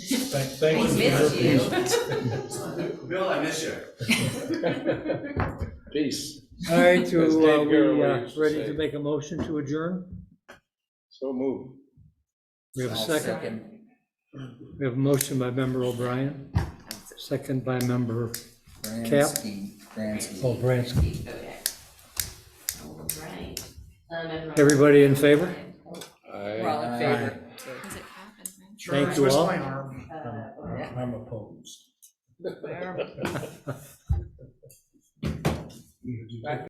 Thank you. We for missed your you. patience. Bill, I miss you. Peace. All right, As Dave we Garroway used to ready say. to make a motion to adjourn? So move. We have a I'll second? We have a motion by member O'Brien, second by member Bransky, Bransky. Bransky. Okay. All right. Member- Everybody in favor? We're all in favor. Does it happen, man? Sure, Thank I you twist all. my arm. Okay. I'm opposed. Where-